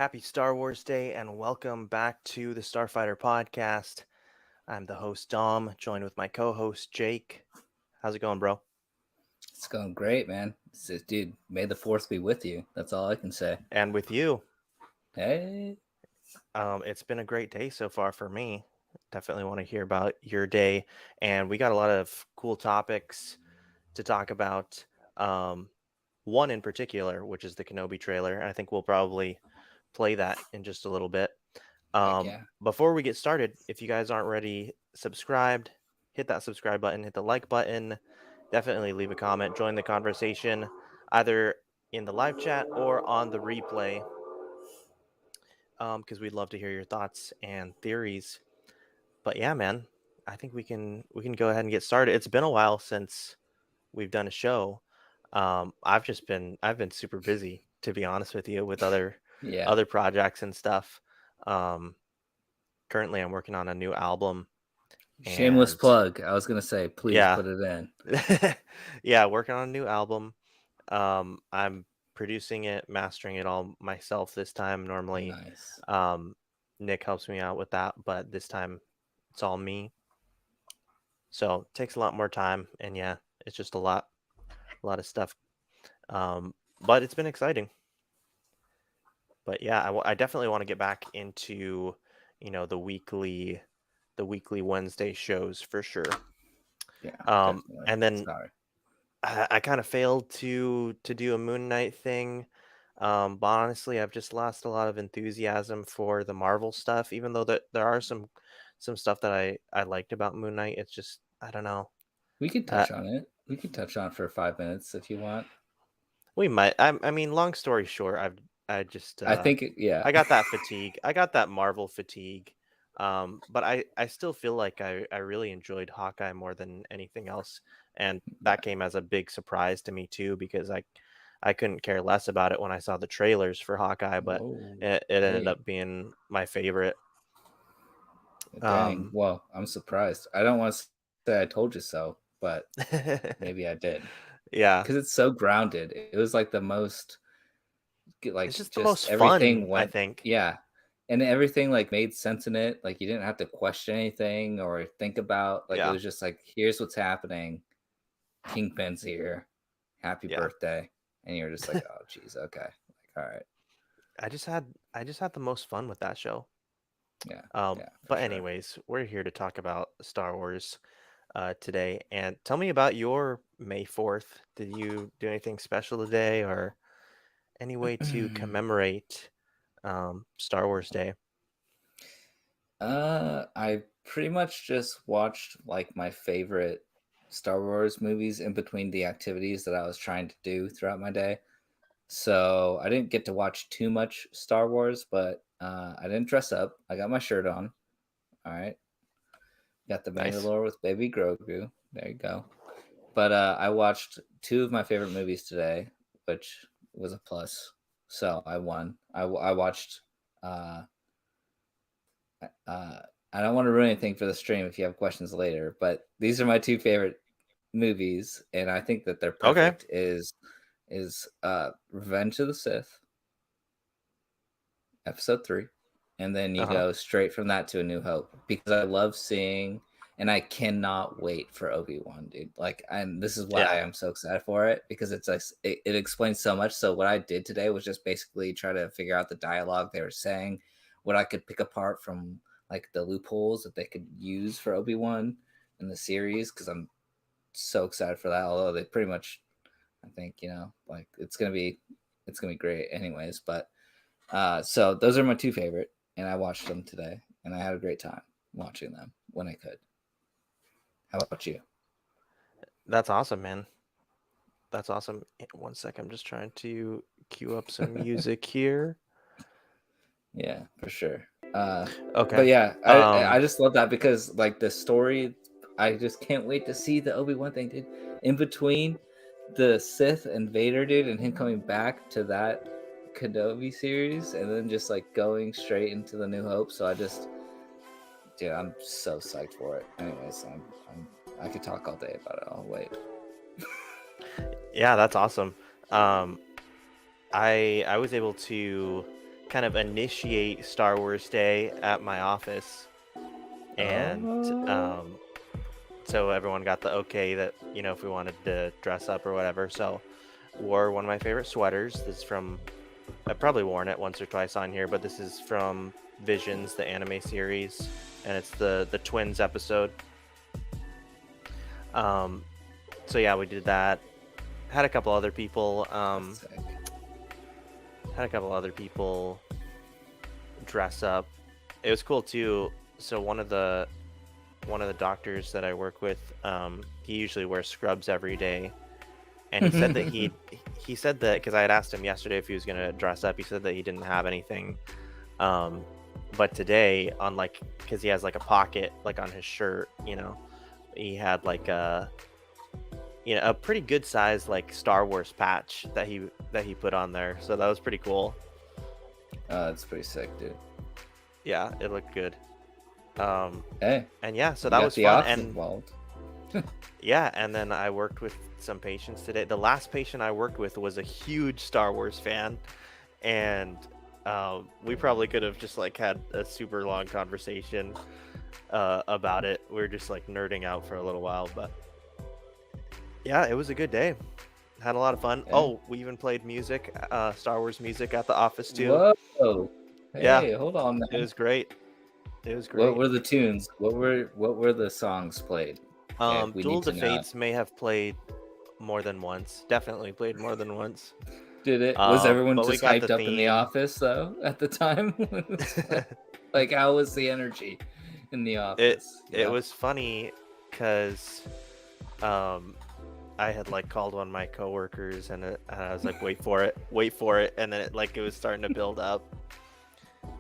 Happy Star Wars Day and welcome back to the Starfighter podcast. I'm the host Dom, joined with my co-host Jake. How's it going, bro? It's going great, man. Dude, may the fourth be with you. That's all I can say. And with you. Hey. It's been a great day so far for me. Definitely want to hear about your day, and we got a lot of cool topics to talk about. Um, One in particular, which is the Kenobi trailer. I think we'll probably play that in just a little bit. Heck yeah. Before we get started, if you guys aren't already subscribed, hit that subscribe button, hit the like button, definitely leave a comment, join the conversation either in the live chat or on the replay, because we'd love to hear your thoughts and theories. But yeah, man, I think we can go ahead and get started. It's been a while since we've done a show. I've been super busy, to be honest with you, with other Yeah. other projects and stuff. Um, Currently I'm working on a new album. Shameless And plug. I was going to say, please yeah. put it in. Yeah, working on a new album. I'm producing it, mastering it all myself this time. Normally, Nice. um, Nick helps me out with that, but this time it's all me. So it takes a lot more time, and yeah, it's just a lot of stuff. But it's been exciting. But yeah, I definitely want to get back into, the weekly Wednesday shows for sure. Yeah, definitely. And then Sorry. I kind of failed to do a Moon Knight thing. But honestly, I've just lost a lot of enthusiasm for the Marvel stuff, even though there are some stuff that I liked about Moon Knight. It's just I don't know. We could Uh, touch on it. We could touch on it for 5 minutes if you want. we might. I mean, long story short, I just I think, yeah. I got that fatigue. I got that Marvel fatigue. But I still feel like I really enjoyed Hawkeye more than anything else, and that came as a big surprise to me too because I couldn't care less about it when I saw the trailers for Hawkeye, but Whoa. it ended Hey, up being my favorite. dang. Um, Well, I'm surprised. I don't want to say I told you so, but maybe I did. yeah, Because it's so grounded. It was like the most it's like just the just most everything fun, I went, think. yeah, and everything like made sense in it. Like you didn't have to question anything or think about, like it Yeah, was just like, here's what's happening. Kingpin's here. Happy yeah. birthday. And you're just like, oh geez, okay. Like, all right. I just had the most fun with that show. Yeah, yeah, for But sure. anyways, we're here to talk about Star Wars today. And tell me about your May 4th. Did you do anything special today or any way to commemorate Star Wars Day? I pretty much just watched like my favorite Star Wars movies in between the activities that I was trying to do throughout my day. So I didn't get to watch too much Star Wars, but I didn't dress up. I got my shirt on. All right. Got the Nice. Mandalore with Baby Grogu. There you go. But I watched two of my favorite movies today, which was a plus. So I won. I watched. Uh, uh, I don't want to ruin anything for the stream if you have questions later, but these are my two favorite movies, and I think that they're Okay. perfect. Is Revenge of the Sith, episode 3, and then you Uh-huh. go straight from that to A New Hope, because I love seeing, and I cannot wait for Obi-Wan, dude. Like, and this is why Yeah. I'm so excited for it, because it's like it explains so much. So what I did today was just basically try to figure out the dialogue they were saying, what I could pick apart from like the loopholes that they could use for Obi-Wan in the series, because I'm so excited for that. Although they pretty much, I think, like it's gonna be great anyways. But so those are my two favorite, and I watched them today, and I had a great time watching them when I could. How about you? That's awesome, man. That's awesome. One sec, I'm just trying to queue up some music here. Yeah, for sure. Okay. But yeah, I Um, I just love that, because like the story, I just can't wait to see the Obi-Wan thing, dude. In between the Sith and Vader, dude, and him coming back to that Kenobi series, and then just like going straight into the New Hope. So dude, I'm so psyched for it. Anyways, I could talk all day about it. I'll wait. yeah, that's awesome. Um, I was able to kind of initiate Star Wars Day at my office, and Oh. so everyone got the okay that, if we wanted to dress up or whatever. So wore one of my favorite sweaters. This is from, I've probably worn it once or twice on here, but this is from Visions, the anime series, and it's the twins episode. So yeah, we did that. Had a couple other people dress up. It was cool too. So one of the doctors that I work with, he usually wears scrubs every day, and he said that he said that, because I had asked him yesterday if he was gonna dress up. He said that he didn't have anything, but today, on like, because he has like a pocket like on his shirt, he had like a pretty good size like Star Wars patch that he put on there. So that was pretty cool. That's pretty sick, dude. Yeah, it looked good. Hey, and yeah, so you that got was the fun. ops And involved. yeah, and then I worked with some patients today. The last patient I worked with was a huge Star Wars fan, and we probably could have just like had a super long conversation about it. We were just like nerding out for a little while, but yeah, it was a good day. Had a lot of fun. Yeah. Oh, we even played music, Star Wars music at the office too. Whoa! Yeah, Hey, hold on, man. it was great. It was What great. were the tunes? What were the songs played? We Duel need to of the know. Fates may have played more than once. Definitely played more than once. Did it? Was everyone But we just got the hyped up in the theme. office though at the time? Like, how was the energy in the office? It was funny because I had like called one of my coworkers, and I was like, wait for it, and then it was starting to build up,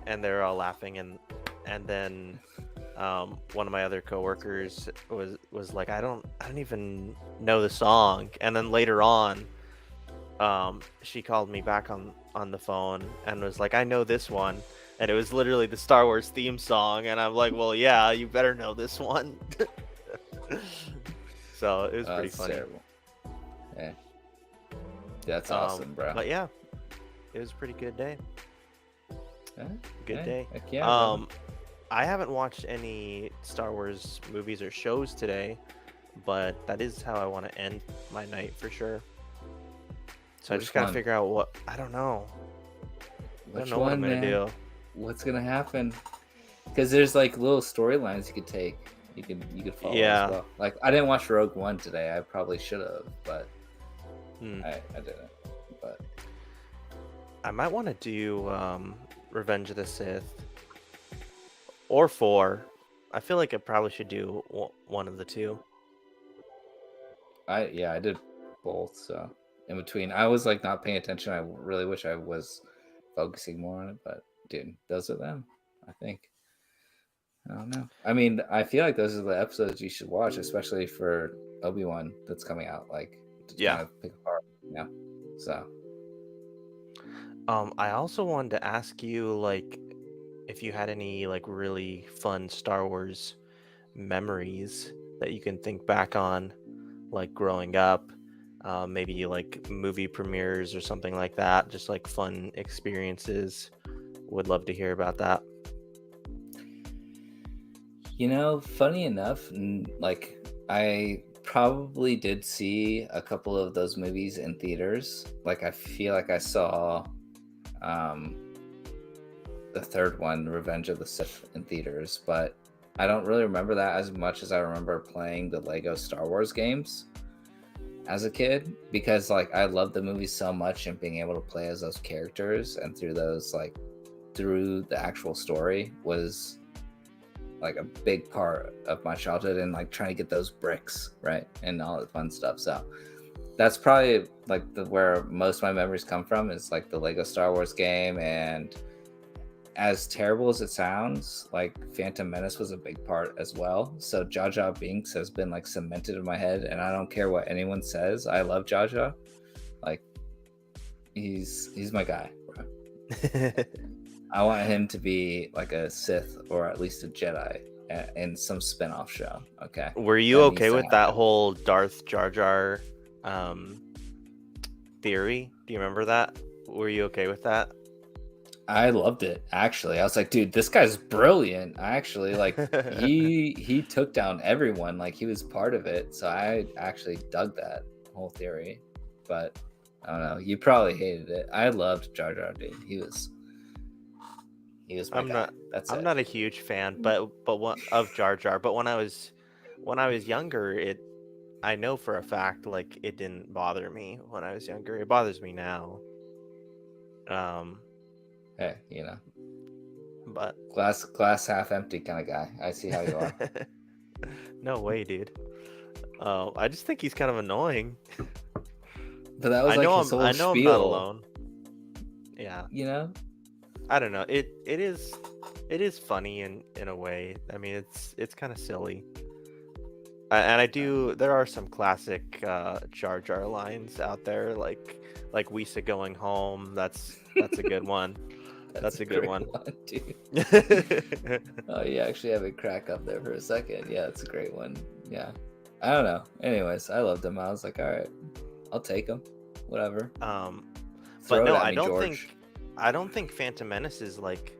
and they were all laughing, and then one of my other coworkers was like, I don't even know the song, and then later on, she called me back on the phone and was like, I know this one, and it was literally the Star Wars theme song, and I'm like, well, yeah, you better know this one. So it was pretty funny. Terrible. Yeah, that's awesome, bro. But yeah, it was a pretty good day. Good day. Heck yeah, brother. I haven't watched any Star Wars movies or shows today, but that is how I want to end my night for sure. So I Which just gotta one? figure out what, I don't know. I don't know what I'm gonna do. What's gonna happen? Because there's like little storylines you could take. You could follow Yeah. as well. Like, I didn't watch Rogue One today. I probably should have, but I didn't. But I might want to do Revenge of the Sith or 4. I feel like I probably should do one of the two. I did both. So in between, I was like not paying attention. I really wish I was focusing more on it. But dude, those are them. I think. I don't know. I mean, I feel like those are the episodes you should watch, especially for Obi-Wan that's coming out. Like, to Yeah. kind of pick apart. Yeah. So. I also wanted to ask you, like, if you had any like really fun Star Wars memories that you can think back on, like growing up, maybe like movie premieres or something like that, just like fun experiences. Would love to hear about that. You know, funny enough, like, I probably did see a couple of those movies in theaters. Like, I feel like I saw the third one, Revenge of the Sith, in theaters, but I don't really remember that as much as I remember playing the Lego Star Wars games as a kid, because like I loved the movie so much, and being able to play as those characters and through the actual story was like a big part of my childhood, and like trying to get those bricks right and all the fun stuff. So that's probably like where most of my memories come from, is like the Lego Star Wars game. And as terrible as it sounds, like Phantom Menace was a big part as well. So Jar Jar Binks has been like cemented in my head, and I don't care what anyone says. I love Jar Jar. Like, he's my guy, bro. I want him to be like a Sith, or at least a Jedi, in some spin-off show. Okay. Were you That okay needs to with that happen. whole Darth Jar Jar theory? Do you remember that? Were you okay with that? I loved it, actually. I was like, dude, this guy's brilliant. I actually like he took down everyone, like he was part of it. So I actually dug that whole theory. But I don't know. You probably hated it. I loved Jar Jar, dude. He was my I'm guy. not That's I'm it. not a huge fan, but what of Jar Jar. But when I was younger, I know for a fact like it didn't bother me when I was younger. It bothers me now. Um, Hey, but glass half empty kind of guy. I see how you are. no way, dude. I just think he's kind of annoying. But that was like his whole I know I'm not spiel, alone. Yeah. you know? I don't know. It is funny in a way. I mean, it's kind of silly. And I do. There are some classic Jar Jar lines out there, like Wisa going home. That's a good one. That's a good great one. dude. Oh, you actually have it crack up there for a second. Yeah, it's a great one. Yeah. I don't know. Anyways, I loved him. I was like, all right, I'll take him. Whatever. But Throw it no, at me, George. I don't think Phantom Menace is like,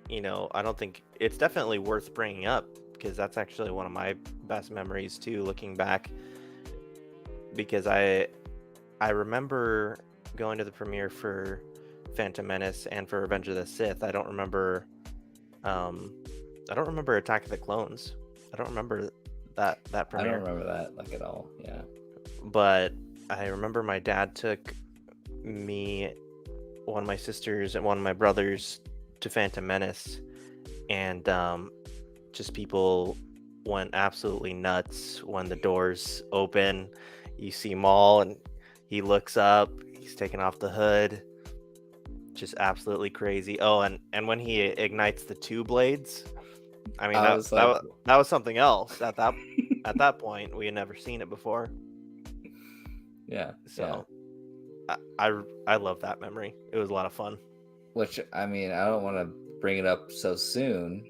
I don't think it's definitely worth bringing up because that's actually one of my best memories too, looking back. Because I remember going to the premiere for Phantom Menace and for Revenge of the Sith. I don't remember Attack of the Clones. I don't remember that I premiere. don't remember that like at all. Yeah. But I remember my dad took me, one of my sisters, and one of my brothers to Phantom Menace, and just people went absolutely nuts when the doors open. You see Maul, and he looks up. He's taking off the hood. Just absolutely crazy. Oh, and when he ignites the two blades, I mean I was like, that was something else at that point. We had never seen it before. yeah. So I love that memory. It was a lot of fun. Which, I mean, I don't want to bring it up so soon,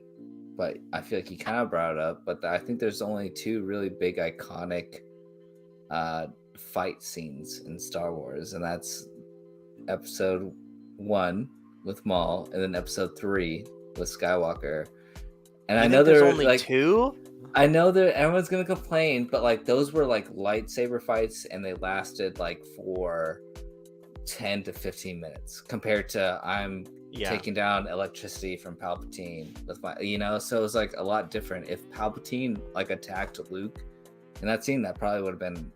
but I feel like you kind of brought it up. But I think there's only two really big iconic fight scenes in Star Wars, and that's episode 1 with Maul, and then episode 3 with Skywalker. And You I know think there's they're only like, two? I know that everyone's gonna complain, but like those were like lightsaber fights, and they lasted like for 10 to 15 minutes compared to I'm taking down electricity from Palpatine with my, so it was like a lot different. If Palpatine like attacked Luke in that scene, that probably would have been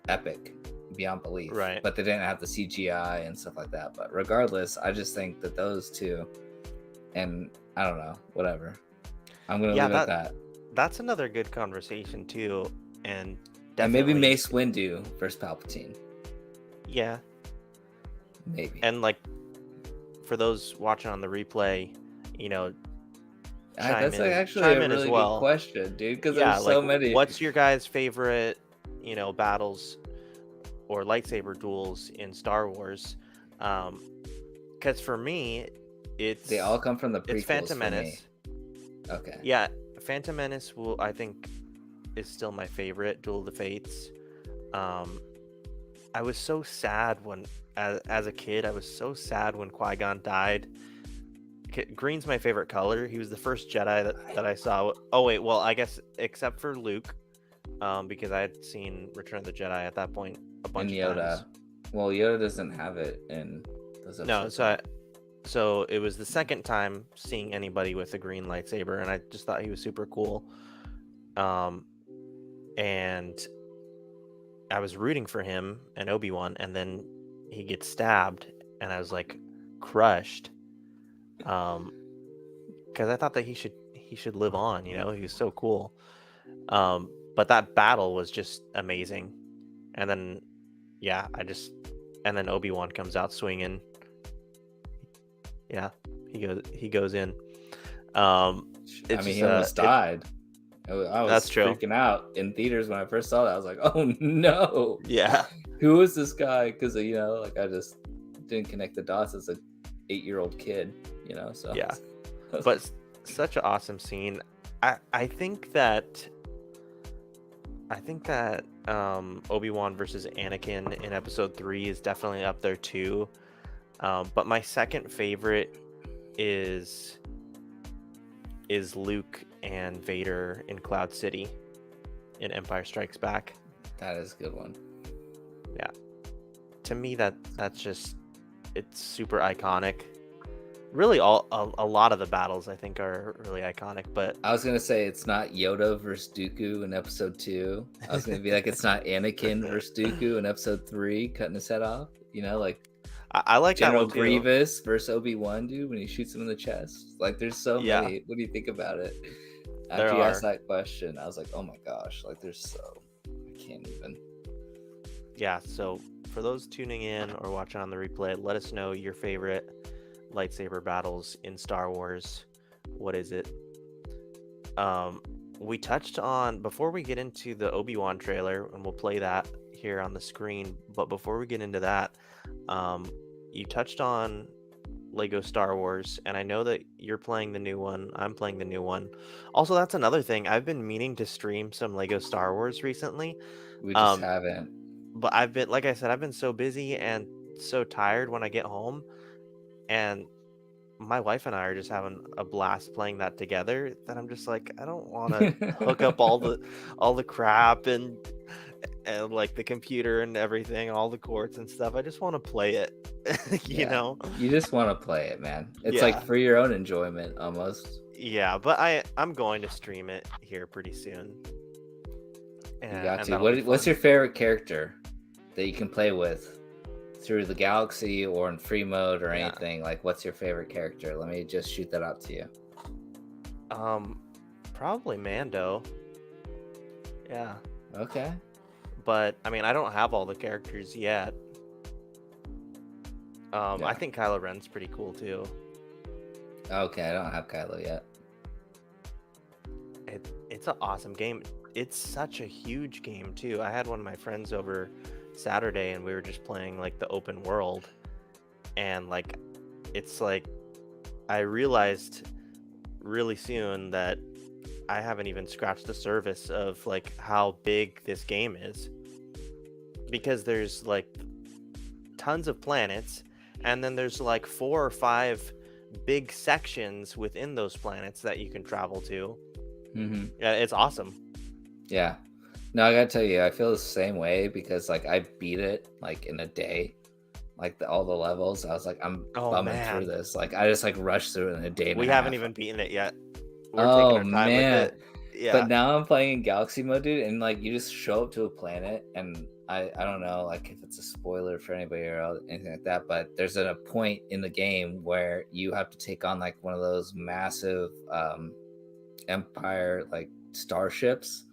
epic beyond belief. Right. But they didn't have the CGI and stuff like that. But regardless, I just think that those two, and I don't know, whatever. I'm gonna leave it at that. That's another good conversation too, and maybe Mace Windu versus Palpatine. Yeah. Maybe. And like for those watching on the replay, That's actually a really good question, dude, because there's so many. What's your guys' favorite, battles or lightsaber duels in Star Wars? Because for me, they all come from the prequels. It's Phantom Menace. Okay. Yeah, Phantom Menace I think is still my favorite. Duel of the Fates. I was so sad when, as a kid, I was so sad when Qui-Gon died. Green's my favorite color. He was the first Jedi that I saw. Oh wait, well I guess except for Luke, because I had seen Return of the Jedi at that point a bunch of times. Well, Yoda doesn't have it in those episodes. No, so it was the second time seeing anybody with a green lightsaber, and I just thought he was super cool. And I was rooting for him and Obi-Wan, and then he gets stabbed, and I was like crushed. Because I thought that he should live on. He was so cool. But that battle was just amazing. And then, and then Obi-Wan comes out swinging. Yeah, he goes in. He almost died. I was freaking out in theaters when I first saw that. I was like, oh no. Yeah. Who is this guy? Because, I just didn't connect the dots as a 8-year-old kid, so. Yeah. But such an awesome scene. I think that Obi-Wan versus Anakin in episode 3 is definitely up there too. But my second favorite is Luke and Vader in Cloud City in Empire Strikes Back. That is a good one. Yeah, to me that's just, it's super iconic. Really, a lot of the battles I think are really iconic. But I was gonna say it's not Yoda versus Dooku in episode 2. I was gonna be like, it's not Anakin versus Dooku in episode 3, cutting his head off. You know, like I like that General one too. Grievous versus Obi-Wan, dude, when he shoots him in the chest. Like, there's so Yeah. many. What do you think about it? There After you are. asked that question, I was like, oh my gosh, like there's so, I can't even. Yeah, so for those tuning in or watching on the replay, let us know your favorite lightsaber battles in Star Wars. What is it? We touched on, before we get into the Obi-Wan trailer, and we'll play that here on the screen, but before we get into that, you touched on Lego Star Wars, and I know that you're playing the new one. I'm playing the new one. Also, that's another thing. I've been meaning to stream some Lego Star Wars recently. We just haven't. But I've been, like I said, I've been so busy and so tired when I get home, and my wife and I are just having a blast playing that together, that I'm just like, I don't want to hook up all the crap and like the computer and everything, all the cords and stuff. I just want to play it. you know? You just want to play it, man. It's Yeah. like for your own enjoyment almost. Yeah, but I'm going to stream it here pretty soon. And, You got and to. that'll be What's fun. your favorite character that you can play with through the galaxy or in free mode or Yeah. anything? Like, what's your favorite character? Let me just shoot that out to you. Probably Mando. Yeah. Okay. But I mean, I don't have all the characters yet. Yeah. I think Kylo Ren's pretty cool too. Okay, I don't have Kylo yet. It's an awesome game. It's such a huge game too. I had one of my friends over Saturday, and we were just playing like the open world, and like, it's like, I realized really soon that I haven't even scratched the surface of like how big this game is, because there's like tons of planets, and then there's like 4 or 5 big sections within those planets that you can travel to. Mm-hmm. Yeah, it's awesome. Yeah. No, I gotta tell you, I feel the same way because like I beat it like in a day, like all the levels. I was like, I'm bumming through this. Like I just like rushed through it in a day. We haven't even beaten it yet. We're Oh taking our time man. with it. Yeah. But now I'm playing in galaxy mode, dude, and like you just show up to a planet, and I don't know like if it's a spoiler for anybody or anything like that, but there's a point in the game where you have to take on like one of those massive Empire like starships,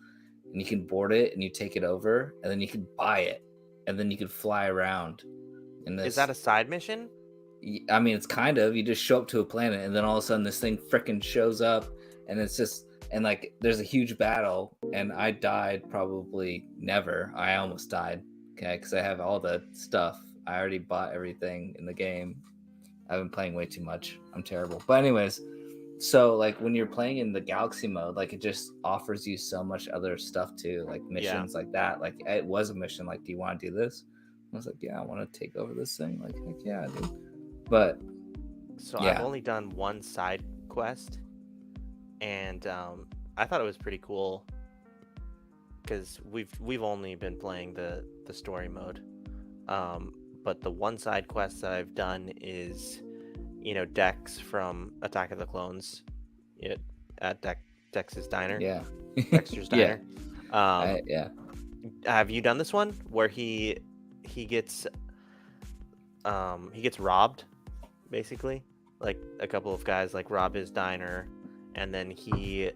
and you can board it and you take it over, and then you can buy it, and then you can fly around. And Is that a side mission? I mean, it's kind of, you just show up to a planet, and then all of a sudden this thing freaking shows up, and it's just, and like there's a huge battle, and I died probably never. I almost died, okay, because I have all the stuff. I already bought everything in the game. I've been playing way too much. I'm terrible. But anyways, so like when you're playing in the galaxy mode, like it just offers you so much other stuff too, like missions like that. Like it was a mission, like, do you want to do this? I was like, yeah, I want to take over this thing. Like, heck yeah, dude. But So yeah. I've only done one side quest, and I thought it was pretty cool because we've only been playing the story mode. But the one side quest that I've done is, Dex from Attack of the Clones, at Dex's Diner. Yeah. Dexter's Diner. Yeah. Have you done this one where he gets robbed, basically? Like a couple of guys like rob his diner, and then he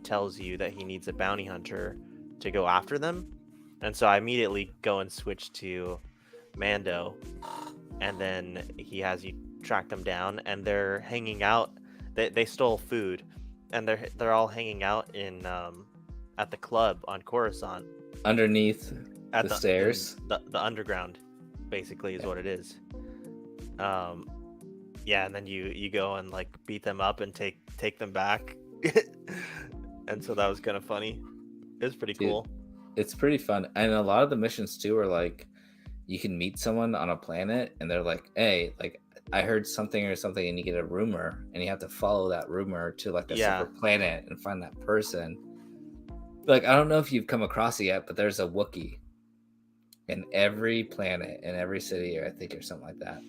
tells you that he needs a bounty hunter to go after them, and so I immediately go and switch to Mando, and then he has you track them down, and they're hanging out. They stole food, and they're all hanging out in at the club on Coruscant, underneath at the stairs. The underground, basically, is what it is. Yeah, and then you go and like beat them up and take them back. And so that was kind of funny. It was pretty cool. It's pretty fun, and a lot of the missions too are like, you can meet someone on a planet and they're like, hey, like I heard something or something, and you get a rumor and you have to follow that rumor to like a Yeah. separate planet and find that person. Like, I don't know if you've come across it yet, but there's a Wookiee in every planet, in every city, or I think, or something like that.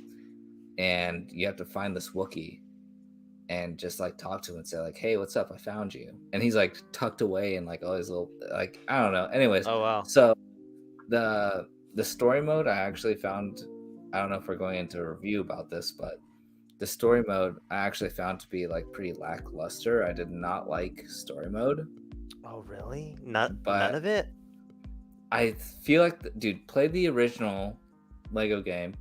And you have to find this Wookiee and just like talk to him and say like, hey, what's up? I found you. And he's like tucked away in like all his little, like, I don't know. Anyways, Oh wow. so the story mode I actually found, I don't know if we're going into a review about this, but the story mode I actually found to be like pretty lackluster. I did not like story mode, Oh really? None but of it? I feel like, dude, play the original Lego game,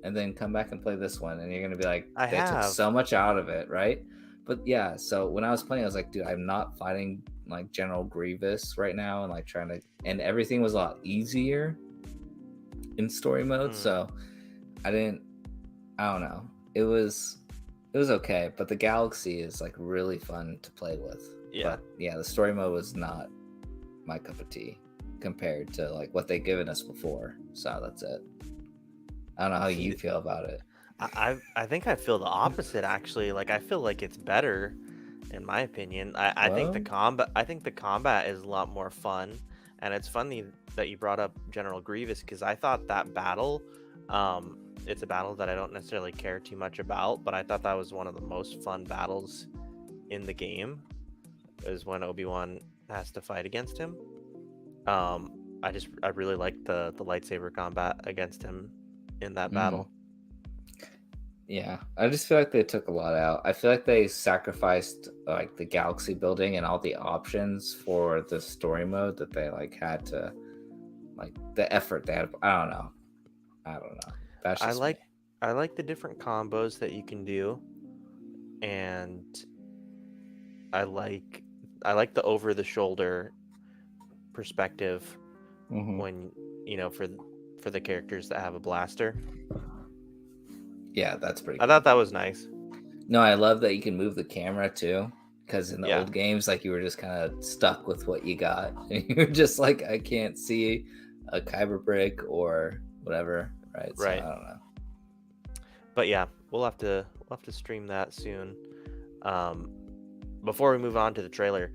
and then come back and play this one, and you're gonna be like, I they took have. so much out of it, right? But yeah, so when I was playing, I was like, dude, I'm not fighting like General Grievous right now, and like trying to, and everything was a lot easier in story mode. So I don't know. It was okay, but the galaxy is like really fun to play with. Yeah. But yeah, the story mode was not my cup of tea compared to like what they've given us before. So that's it. I don't know how you feel about it. I think I feel the opposite actually. Like I feel like it's better, in my opinion. I think the combat is a lot more fun, and it's funny that you brought up General Grievous because I thought that battle, it's a battle that I don't necessarily care too much about, but I thought that was one of the most fun battles in the game. Is when Obi-Wan has to fight against him. I really like the lightsaber combat against him in that battle. Yeah, I just feel like they took a lot out. I feel like they sacrificed like the galaxy building and all the options for the story mode that they like had to, like the effort they had. I don't know. That's just me. I like the different combos that you can do, and I like the over the shoulder perspective when for the characters that have a blaster. Yeah, that's pretty I cool. thought that was nice. No, I love that you can move the camera too, because in the Yeah. old games, like you were just kind of stuck with what you got. You were just like, I can't see a kyber brick or whatever, right? So Right. I don't know. But yeah, we'll have to stream that soon. Before we move on to the trailer,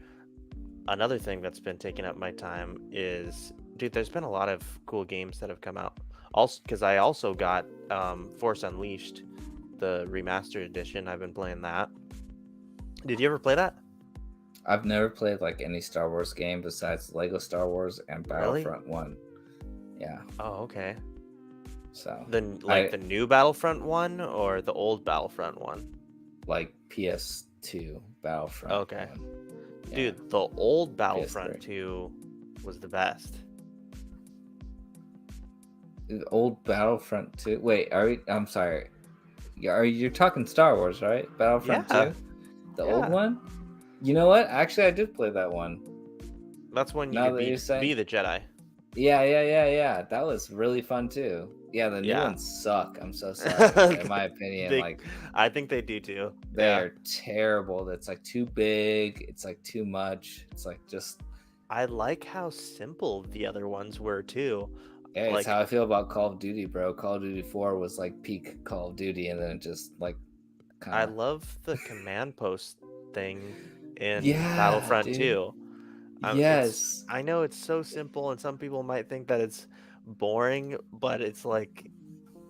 another thing that's been taking up my time is, dude, there's been a lot of cool games that have come out. Also, because I also got Force Unleashed, the remastered edition. I've been playing that. Did you ever play that? I've never played like any Star Wars game besides Lego Star Wars and Battlefront 1. Yeah. Oh, okay. So the new Battlefront 1 or the old Battlefront 1? Like PS2 Battlefront. Okay. 1. Yeah. Dude, the old Battlefront PS3. 2 was the best. The old Battlefront 2. Wait, I'm sorry. You're talking Star Wars, right? Battlefront 2? The old one? You know what? Actually, I did play that one. That's when you could be the Jedi. Yeah. That was really fun too. Yeah, the new ones suck. I'm so sorry. In my opinion, I think they do too. They are terrible. It's like too big. It's like too much. It's like just. I like how simple the other ones were too. Yeah, it's how I feel about Call of Duty, bro. Call of Duty 4 was like peak Call of Duty, and then it just like. I love the command post thing in Battlefront 2. Yes. I know it's so simple, and some people might think that it's boring, but it's like.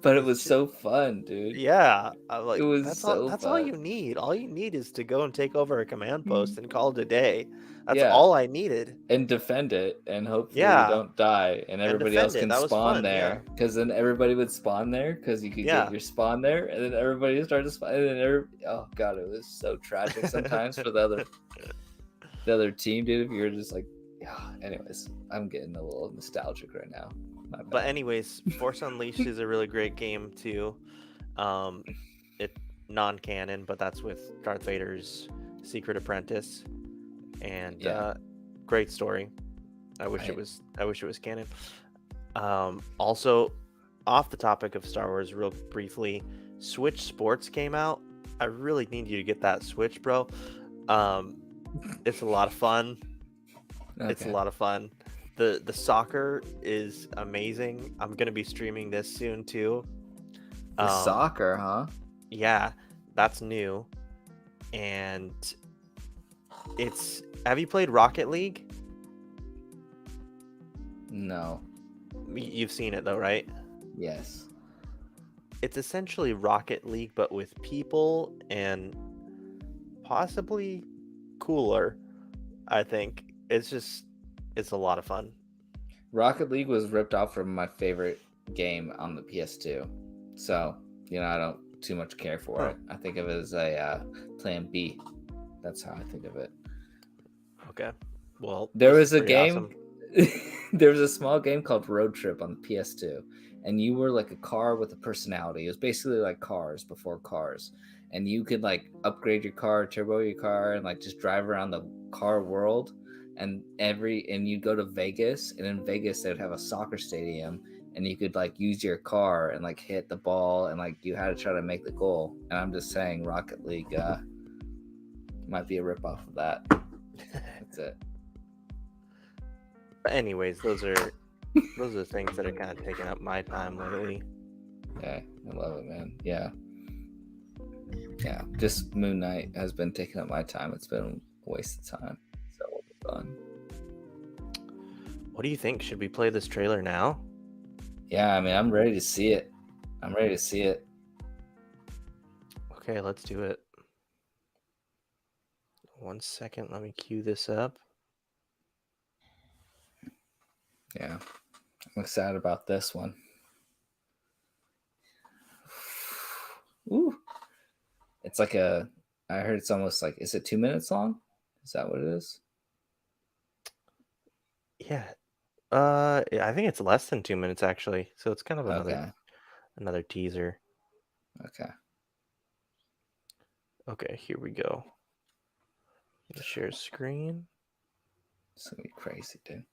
But it was so fun, dude. Yeah, it was that's so all. That's fun. all you need. All you need is to go and take over a command post and call it a day. That's all I needed. And defend it, and hopefully you don't die, and everybody else can spawn there. Because then everybody would spawn there, because you could get your spawn there, and then everybody started to spawn. And then oh god, it was so tragic sometimes for the other team, dude. If you were just like, anyways, I'm getting a little nostalgic right now. But anyways, Force Unleashed is a really great game too. It non-canon, but that's with Darth Vader's secret apprentice, and great story. I wish it was canon. Also, off the topic of Star Wars, real briefly, Switch Sports came out. I really need you to get that Switch, bro. It's a lot of fun. Okay. It's a lot of fun. The soccer is amazing. I'm gonna be streaming this soon too. The soccer, huh? Yeah, that's new. And it's have you played Rocket League? No. You've seen it though, right? Yes. It's essentially Rocket League but with people and possibly cooler, I think. It's a lot of fun. Rocket League was ripped off from my favorite game on the PS2. So, I don't too much care for it. I think of it as a plan B. That's how I think of it. Okay. Well, there was a game. Awesome. There was a small game called Road Trip on the PS2, and you were like a car with a personality. It was basically like Cars before Cars, and you could like upgrade your car, turbo your car, and like just drive around the car world. And you'd go to Vegas, and in Vegas they would have a soccer stadium, and you could like use your car and like hit the ball, and like you had to try to make the goal. And I'm just saying, Rocket League might be a ripoff of that. That's it. But anyways, those are things that are kind of taking up my time lately. Yeah, I love it, man. Yeah. Just Moon Knight has been taking up my time. It's been a waste of time. So it'll be fun. What do you think? Should we play this trailer now? Yeah, I mean, I'm ready to see it. Okay, let's do it. 1 second, let me cue this up. Yeah, I'm excited about this one. Ooh. It's like I heard it's almost like, is it 2 minutes long? Is that what it is? Yeah. I think it's less than 2 minutes actually. So it's kind of another teaser. Okay. Okay, here we go. Share screen. It's gonna be crazy, dude.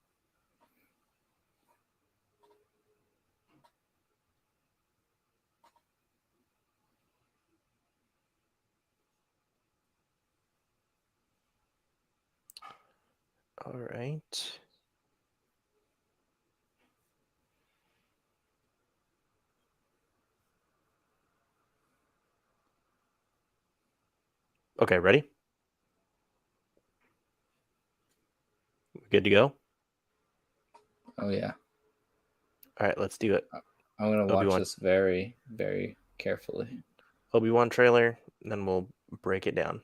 All right. Okay, ready? Good to go? Oh, yeah. All right, let's do it. I'm going to watch this very, very carefully. Obi-Wan trailer, and then we'll break it down.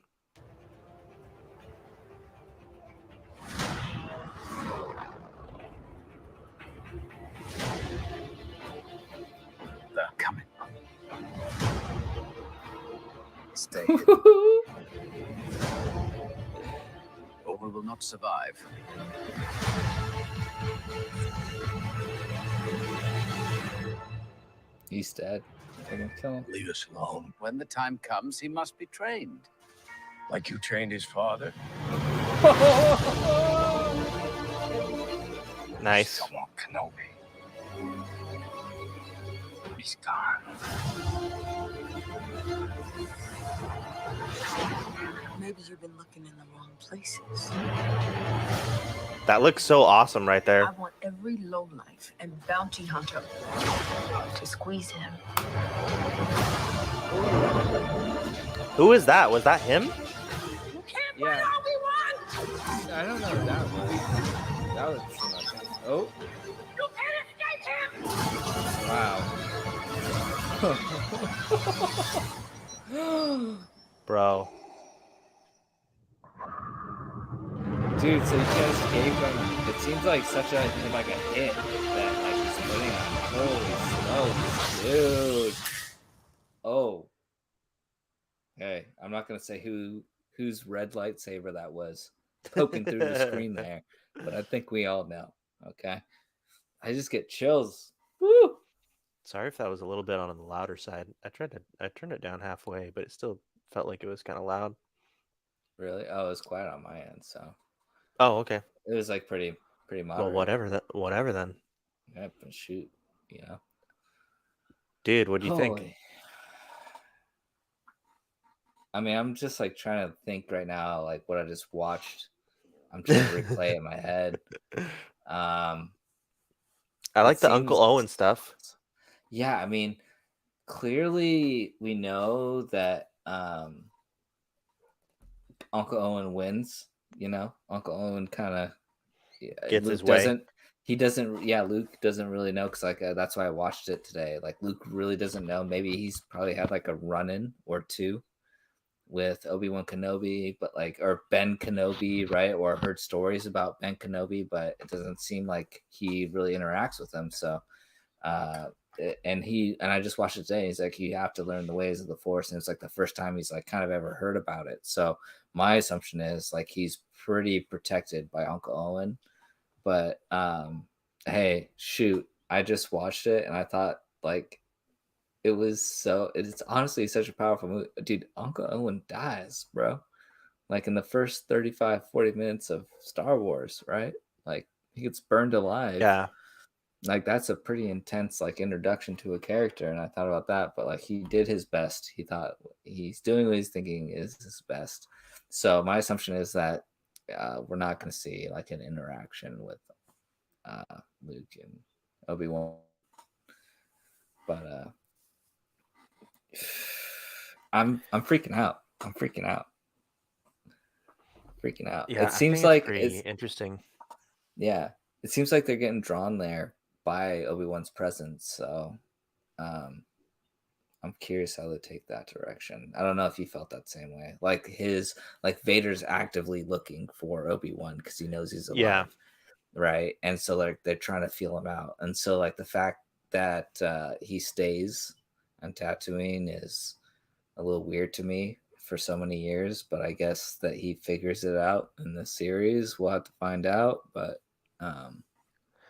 They're coming. Stay. Or we will not survive. He's dead. They're gonna kill him. Leave us alone. When the time comes, he must be trained. Like you trained his father? Nice. Someone Kenobi. He's gone. Maybe you've been looking in the wrong places. That looks so awesome right there. I want every lowlife and bounty hunter to squeeze him. Who is that? Was that him? You can't Yeah. fight Obi-Wan! I don't know what that was. That would seem like that. Oh. You can't escape him! Wow. Bro. Dude, so you can't escape him. It seems like such a hit that like he's putting on. Holy smokes, dude. Oh. Hey, I'm not gonna say whose red lightsaber that was poking through the screen there, but I think we all know. Okay. I just get chills. Woo! Sorry if that was a little bit on the louder side. I turned it down halfway, but it still felt like it was kind of loud. Really? Oh, it was quiet on my end, so. Oh, okay. It was like pretty moderate. Well, whatever then. Yep, and shoot, Dude, what do you think? I mean, I'm just like trying to think right now, like what I just watched. I'm trying to replay it in my head. Um, I it like the Uncle seems, Owen stuff. yeah. I mean, clearly we know that Uncle Owen wins. Uncle Owen kind of Gets his Luke way. doesn't. He doesn't. Yeah, Luke doesn't really know because that's why I watched it today. Like Luke really doesn't know. Maybe he's probably had like a run-in or two with Obi-Wan Kenobi, but or Ben Kenobi, right? Or heard stories about Ben Kenobi, but it doesn't seem like he really interacts with them. So, uh, and I just watched it today. He's like, you have to learn the ways of the Force, and it's like the first time he's like kind of ever heard about it. So my assumption is like he's pretty protected by Uncle Owen. But hey, shoot, I just watched it and I thought like it's honestly such a powerful movie. Dude, Uncle Owen dies, bro. Like in the first 35, 40 minutes of Star Wars, right? Like he gets burned alive. Yeah. Like that's a pretty intense like introduction to a character. And I thought about that, but like he did his best. He thought he's doing what he's thinking is his best. So my assumption is that we're not going to see like an interaction with Luke and Obi-Wan. But I'm freaking out. Freaking out. Yeah, It I seems think like pretty interesting. yeah. It seems like they're getting drawn there by Obi-Wan's presence. So I'm curious how they take that direction. I don't know if you felt that same way. Like Vader's actively looking for Obi-Wan because he knows he's alive. Yeah. Right. And so like they're trying to feel him out. And so like the fact that he stays on Tatooine is a little weird to me for so many years, but I guess that he figures it out in the series. We'll have to find out. But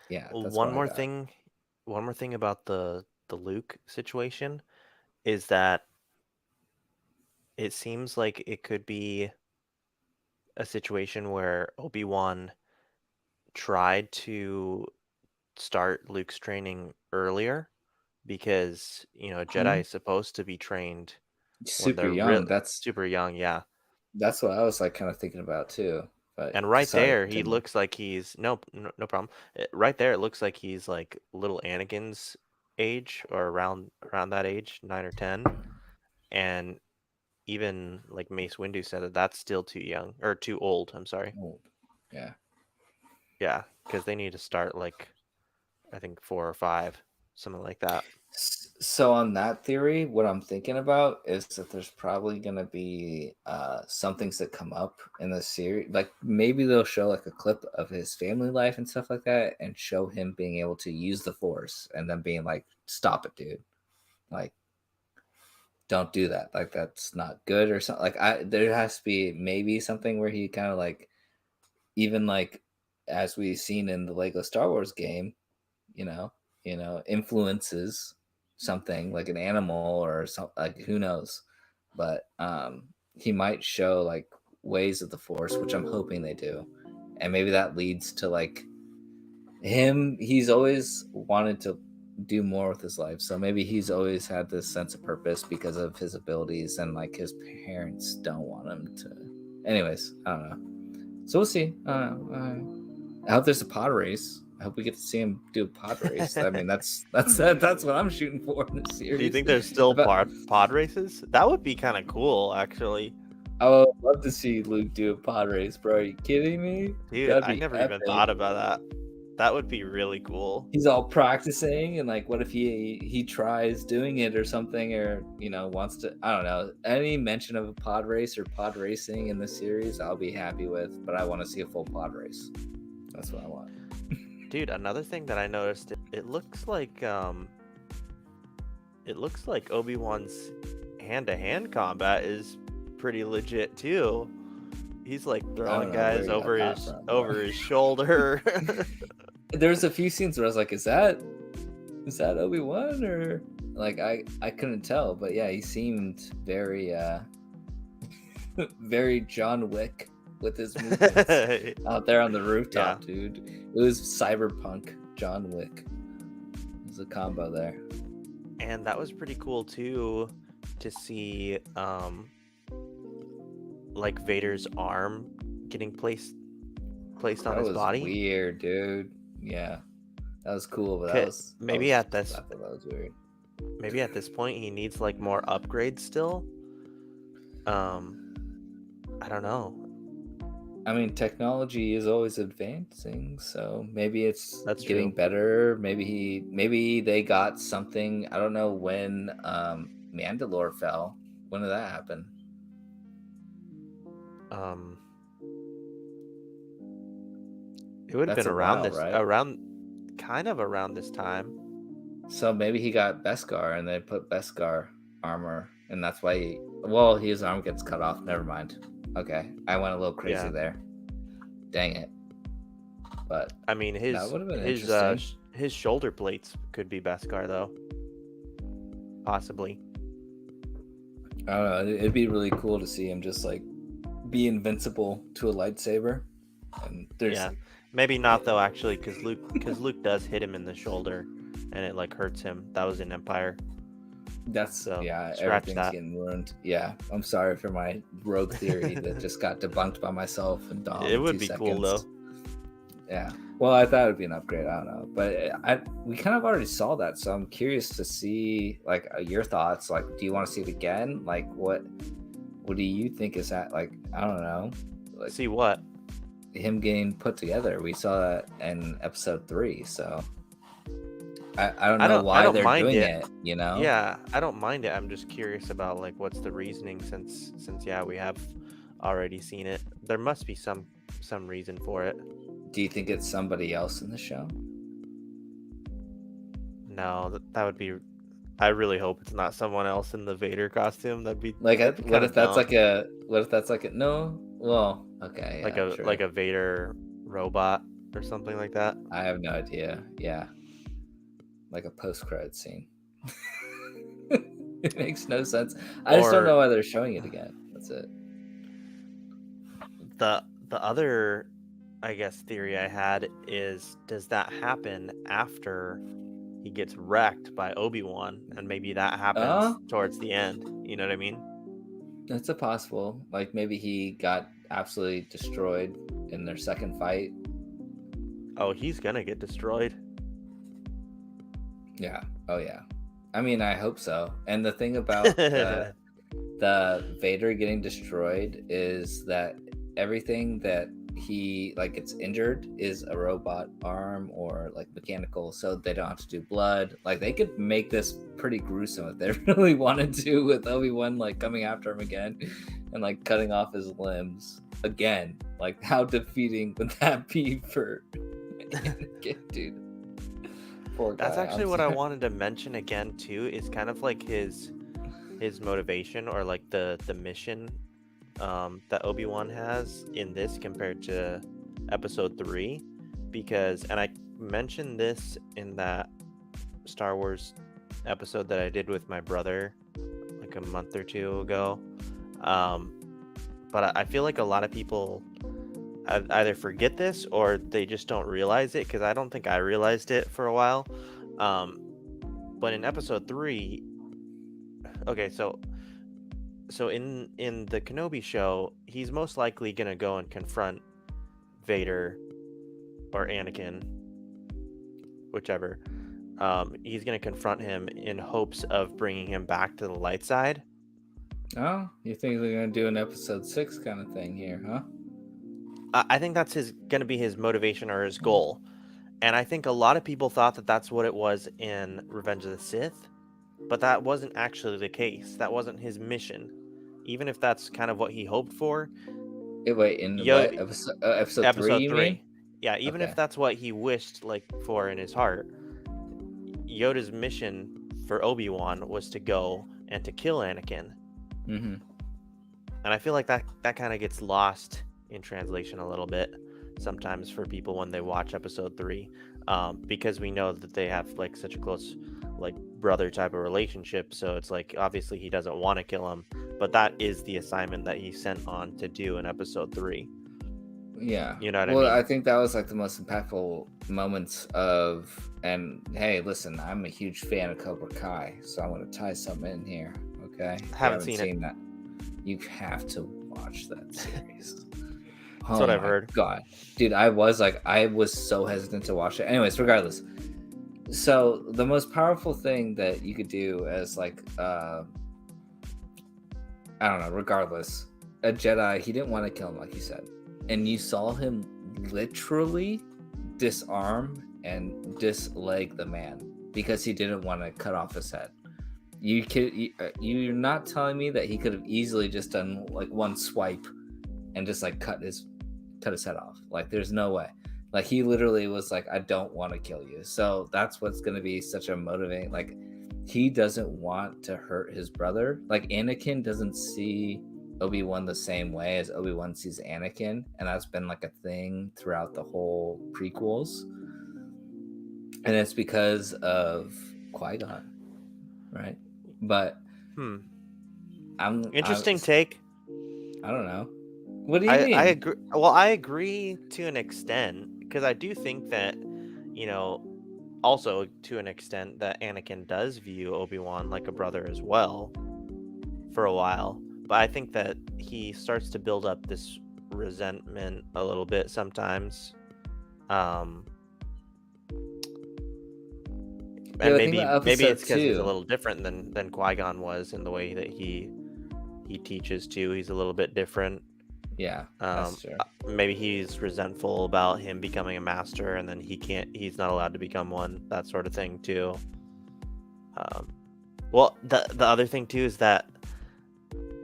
yeah, Well, that's one what I more got. thing about the Luke situation is that it seems like it could be a situation where Obi-Wan tried to start Luke's training earlier because, Jedi is supposed to be trained when Super they're real young. That's super young, yeah. that's what I was like kind of thinking about too. But And right sorry, there, he continue. looks like he's no problem. Right there, it looks like he's like little Anakin's age or around that age, 9 or 10. And even like Mace Windu said that that's still too young or too old. I'm sorry. Oh, yeah. Yeah, because they need to start like I think 4 or 5, something like that. So on that theory, what I'm thinking about is that there's probably gonna be some things that come up in the series. Like maybe they'll show like a clip of his family life and stuff like that, and show him being able to use the Force, and then being like, "Stop it, dude! Like, don't do that. Like, that's not good," or something. Like, there has to be maybe something where he kind of like, even like, as we've seen in the Lego Star Wars game, you know, influences something like an animal or something, like who knows. But he might show like ways of the Force, which I'm hoping they do. And maybe that leads to like he's always wanted to do more with his life. So maybe he's always had this sense of purpose because of his abilities, and like his parents don't want him to. Anyways, I don't know. So we'll see. I hope there's a pod race. I hope we get to see him do a pod race. I mean, that's what I'm shooting for in this series. Do you think there's still pod races? That would be kind of cool, actually. I would love to see Luke do a pod race, bro. Are you kidding me? Dude, That'd I be never epic. even thought about that. That would be really cool. He's all practicing, and like, what if he tries doing it or something, or wants to? I don't know. Any mention of a pod race or pod racing in the series, I'll be happy with. But I want to see a full pod race. That's what I want. Dude, another thing that I noticed, it looks like Obi-Wan's hand-to-hand combat is pretty legit too. He's like throwing guys over his shoulder. There's a few scenes where I was like, is that Obi-Wan, or like I couldn't tell, but yeah, he seemed very very John Wick with his movements out there on the rooftop, yeah. Dude. It was cyberpunk John Wick. It was a combo there. And that was pretty cool too, to see like Vader's arm getting placed on his body. Weird, dude. Yeah, that was cool, but Okay, that was maybe I at this thought that was weird. maybe at this point he needs like more upgrades still. Um, I don't know. I mean, technology is always advancing, so maybe it's That's getting true. better. Maybe they got something. I don't know when Mandalore fell. When did that happen? Um, it would have That's been a while, right? kind of around this time. So maybe he got Beskar and they put Beskar armor, and that's why his arm gets cut off. Never mind. Okay, I went a little crazy Yeah. there. Dang it. But I mean, that would have been interesting. his shoulder plates could be Beskar though, possibly. I don't know. It'd be really cool to see him just like be invincible to a lightsaber. And there's Yeah, maybe not though actually, because Luke does hit him in the shoulder, and it like hurts him. That was in Empire. that's So, scratch everything's that. getting ruined. Yeah, I'm sorry for my rogue theory that just got debunked by myself and Dom. It in would 2 be seconds. cool though. Yeah. Well, I thought it'd be an upgrade. I don't know, but we kind of already saw that, so I'm curious to see like your thoughts. Like, do you want to see it again? Like, what do you think is that? Like, I don't know. Like, See what? him getting put together. We saw that in episode 3, so I don't know why they're doing it. You know? Yeah, I don't mind it. I'm just curious about like what's the reasoning since yeah, we have already seen it. There must be some reason for it. Do you think it's somebody else in the show? No, that would be. I really hope it's not someone else in the Vader costume. That'd be Like, that'd be what kinda if that's dumb. like a no? Well, okay, Like yeah, sure. a Vader robot or something like that. I have no idea. Yeah, like a post-credit scene. It makes no sense. I just don't Or know why they're showing it again. That's it. the other, I guess, theory I had is, does that happen after he gets wrecked by Obi-Wan, and maybe that happens towards the end? You know what I mean? That's a possible. Like maybe he got absolutely destroyed in their second fight. Oh, he's gonna get destroyed. Yeah. Oh yeah. I mean, I hope so. And the thing about the Vader getting destroyed is that everything that he like gets injured is a robot arm or like mechanical, so they don't have to do blood. Like they could make this pretty gruesome if they really wanted to, with Obi-Wan like coming after him again and like cutting off his limbs again. Like how defeating would that be for dude? Poor guy. That's actually what I wanted to mention again too, is kind of like his motivation, or like the mission that Obi-Wan has in this compared to episode 3, because, and I mentioned this in that Star Wars episode that I did with my brother like a month or 2 ago, but I feel like a lot of people either forget this or they just don't realize it, because I don't think I realized it for a while. But in episode 3, okay, so in the Kenobi show, he's most likely gonna go and confront Vader or Anakin, whichever. He's gonna confront him in hopes of bringing him back to the light side. Oh, you think they're gonna do an episode 6 kind of thing here, huh? I think that's gonna be his motivation or his goal, and I think a lot of people thought that that's what it was in Revenge of the Sith, but that wasn't actually the case. That wasn't his mission, even if that's kind of what he hoped for. Wait, in what episode? Episode 3, you 3. mean? Yeah, even if that's what he wished like for in his heart, Yoda's mission for Obi-Wan was to go and to kill Anakin. Mm-hmm. And I feel like that kind of gets lost in translation a little bit sometimes for people when they watch episode 3, because we know that they have like such a close like brother type of relationship, so it's like obviously he doesn't want to kill him, but that is the assignment that he's sent on to do in episode 3. Yeah, you know what I mean? Well, I think that was like the most impactful moments of, and hey, listen, I'm a huge fan of Cobra Kai, so I'm going to tie something in here. Okay, haven't seen that. You have to watch that series. That's what I've my heard. God, dude, I was so hesitant to watch it. Anyways, regardless. So the most powerful thing that you could do as like I don't know, regardless, a Jedi, he didn't want to kill him like you said. And you saw him literally disarm and disleg the man because he didn't want to cut off his head. You're not telling me that he could have easily just done like one swipe and just like cut his head off. Like there's no way. Like he literally was like, I don't want to kill you. So that's what's going to be such a motivating, like he doesn't want to hurt his brother. Like Anakin doesn't see Obi-Wan the same way as Obi-Wan sees Anakin, and that's been like a thing throughout the whole prequels, and it's because of Qui-Gon, right? But Interesting take. I don't know. What do you mean? I agree. Well, I agree to an extent because I do think that, also to an extent that Anakin does view Obi-Wan like a brother as well for a while. But I think that he starts to build up this resentment a little bit sometimes. And maybe it's because he's a little different than Qui-Gon was in the way that he teaches too. He's a little bit different. Yeah, that's true. Maybe he's resentful about him becoming a master, and then he's not allowed to become one. That sort of thing too. Well, the other thing too is that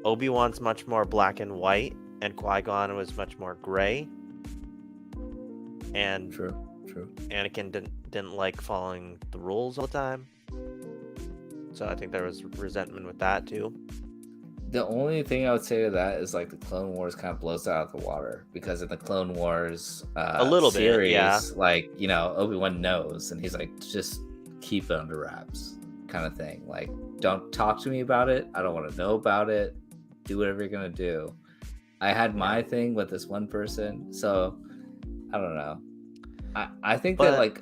Obi-Wan's much more black and white, and Qui-Gon was much more gray. And true. Anakin didn't like following the rules all the time. So I think there was resentment with that too. The only thing I would say to that is like the Clone Wars kind of blows that out of the water, because in the Clone Wars a little series, bit, yeah. like, Obi-Wan knows, and he's like, just keep it under wraps kind of thing. Like, don't talk to me about it. I don't want to know about it. Do whatever you're going to do. I had my thing with this one person, so I don't know. I think that like,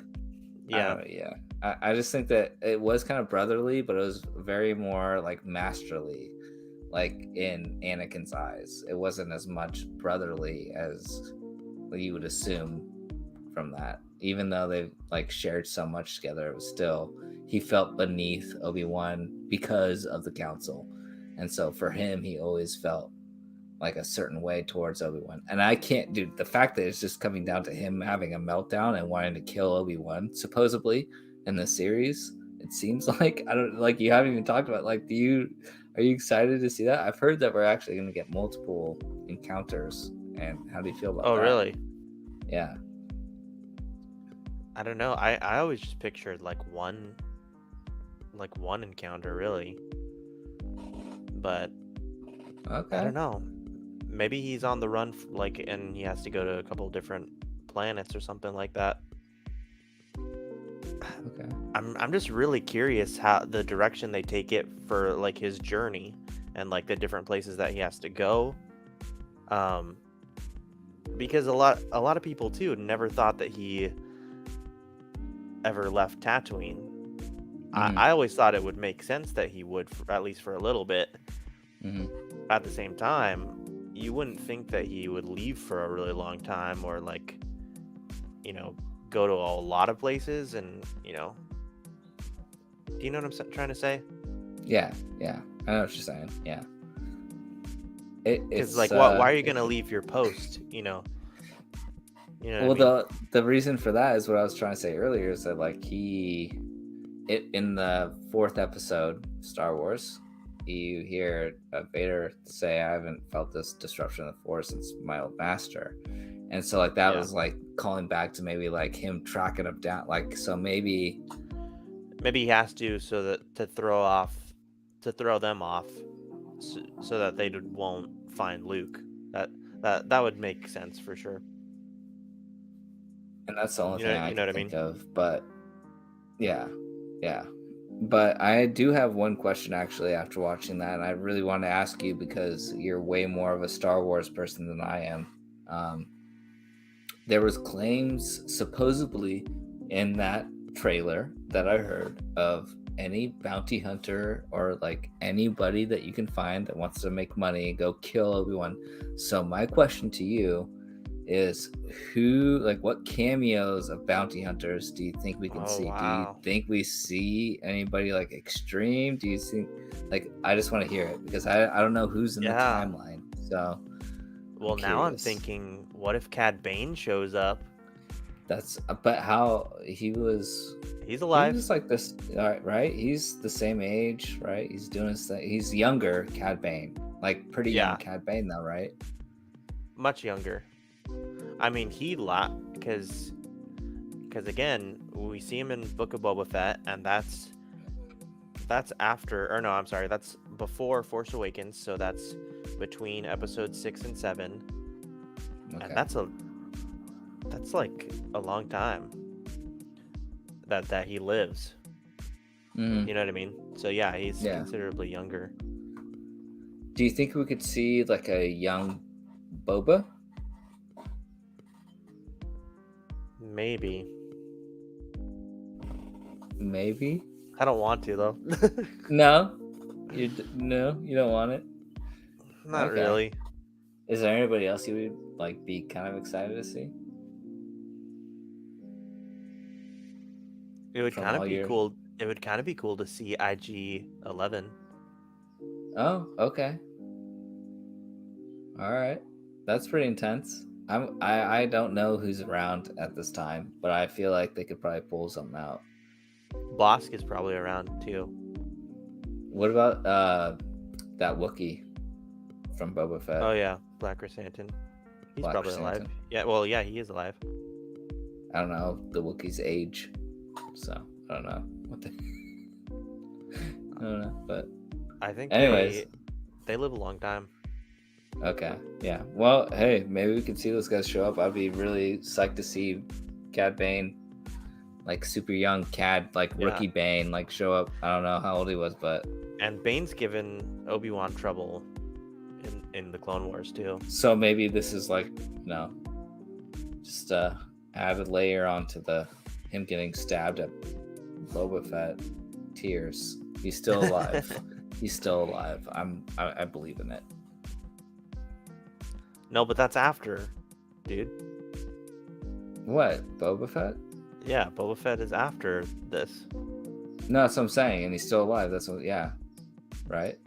I just think that it was kind of brotherly, but it was very more like masterly. Like in Anakin's eyes, it wasn't as much brotherly as you would assume from that. Even though they like shared so much together, it was still, he felt beneath Obi-Wan because of the council, and so for him, he always felt like a certain way towards Obi-Wan. And I can't, dude, the fact that it's just coming down to him having a meltdown and wanting to kill Obi-Wan supposedly in the series, it seems like, I don't, like, you haven't even talked about, like, are you excited to see that? I've heard that we're actually going to get multiple encounters. And how do you feel about that? Oh, really? Yeah. I don't know. I always just pictured like one encounter, really. But Okay. I don't know. Maybe he's on the run, and he has to go to a couple different planets or something like that. Okay. I'm just really curious how the direction they take it for like his journey and like the different places that he has to go. Because a lot of people too never thought that he ever left Tatooine. I always thought it would make sense that he would, at least for a little bit. At the same time, you wouldn't think that he would leave for a really long time, or like, go to a lot of places, and do you know what I'm trying to say? Yeah, I know what you're saying. Yeah, it's like, why are you gonna leave your post? Well, what I mean? the reason for that is what I was trying to say earlier, is that like in the 4th episode, Star Wars, you hear Vader say, I haven't felt this disruption of the Force since my old master. And so like that was like calling back to maybe like him tracking him down. Like, so maybe he has to, so that to throw them off so that they won't find Luke. That would make sense for sure. And that's the only thing I can think mean? of. But yeah. But I do have one question actually after watching that, and I really want to ask you because you're way more of a Star Wars person than I am. There was claims supposedly in that trailer that I heard of any bounty hunter or like anybody that you can find that wants to make money go kill Obi-Wan. So my question to you is what cameos of bounty hunters do you think we can Oh, see? wow. Do you think we see anybody like extreme? Do you think I just want to hear it because I don't know who's in the Yeah. timeline. So Well, now I'm curious. thinking, what if Cad Bane shows up? But how he was Alive. He was like this, right? He's the same age, right? He's doing his thing. He's younger, Cad Bane, like pretty young Yeah. Cad Bane, though, right? Much younger. I mean, because again, we see him in Book of Boba Fett, and that's after, or no, I'm sorry, that's before Force Awakens, so that's between episode 6 and 7, Okay. and that's like a long time that he lives. Mhm. You know what I mean? So yeah, he's Yeah. considerably younger. Do you think we could see like a young Boba? Maybe. Maybe. I don't want to though. No, you don't want it. Not Okay. really. Is there anybody else you would like be kind of excited to see? It would From kind of all be your- cool. It would kind of be cool to see IG-11. Oh, okay. All right, that's pretty intense. I don't know who's around at this time, but I feel like they could probably pull something out. Bosk is probably around too. What about that Wookiee from Boba Fett? Oh yeah, Black Chrysanthemum. He's Black probably alive. Chrysanthemum. Yeah, well, yeah, he is alive. I don't know the Wookiee's age, so I don't know what they. I don't know, but I think anyways, they live a long time. okay, yeah. Well, hey, maybe we could see those guys show up. I'd be really psyched to see Cad Bane, like super young Cad, like Yeah. rookie Bane, like show up. I don't know how old he was, but And Bane's given Obi-Wan trouble in the Clone Wars too. so maybe this is like just added layer onto the him getting stabbed at Boba Fett. Tears. He's still alive. He's still alive. I believe in it. No, but that's after, dude. What, Boba Fett? Yeah, Boba Fett is after this. No, that's what I'm saying, and he's still alive. That's what, yeah, right.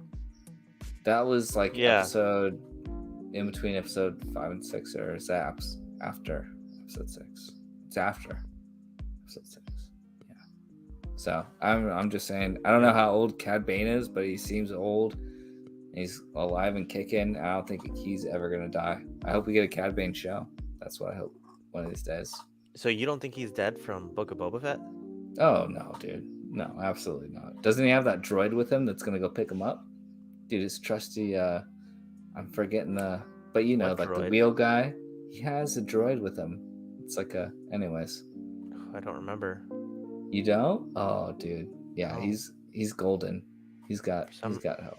That was like Yeah. episode in between episode 5 and 6, or is that after episode 6? It's after episode 6. Yeah. So I'm just saying, I don't know how old Cad Bane is, but he seems old. He's alive and kicking. I don't think he's ever gonna die. I hope we get a Cad Bane show. That's what I hope one of these days. So you don't think he's dead from Book of Boba Fett? Oh no, dude. No, absolutely not. Doesn't he have that droid with him that's gonna go pick him up? Dude, his trusty I'm forgetting but you know, What like the droid? wheel guy. He has a droid with him. It's like anyways. I don't remember. You don't? Oh dude. Yeah, Oh. he's golden. He's got help.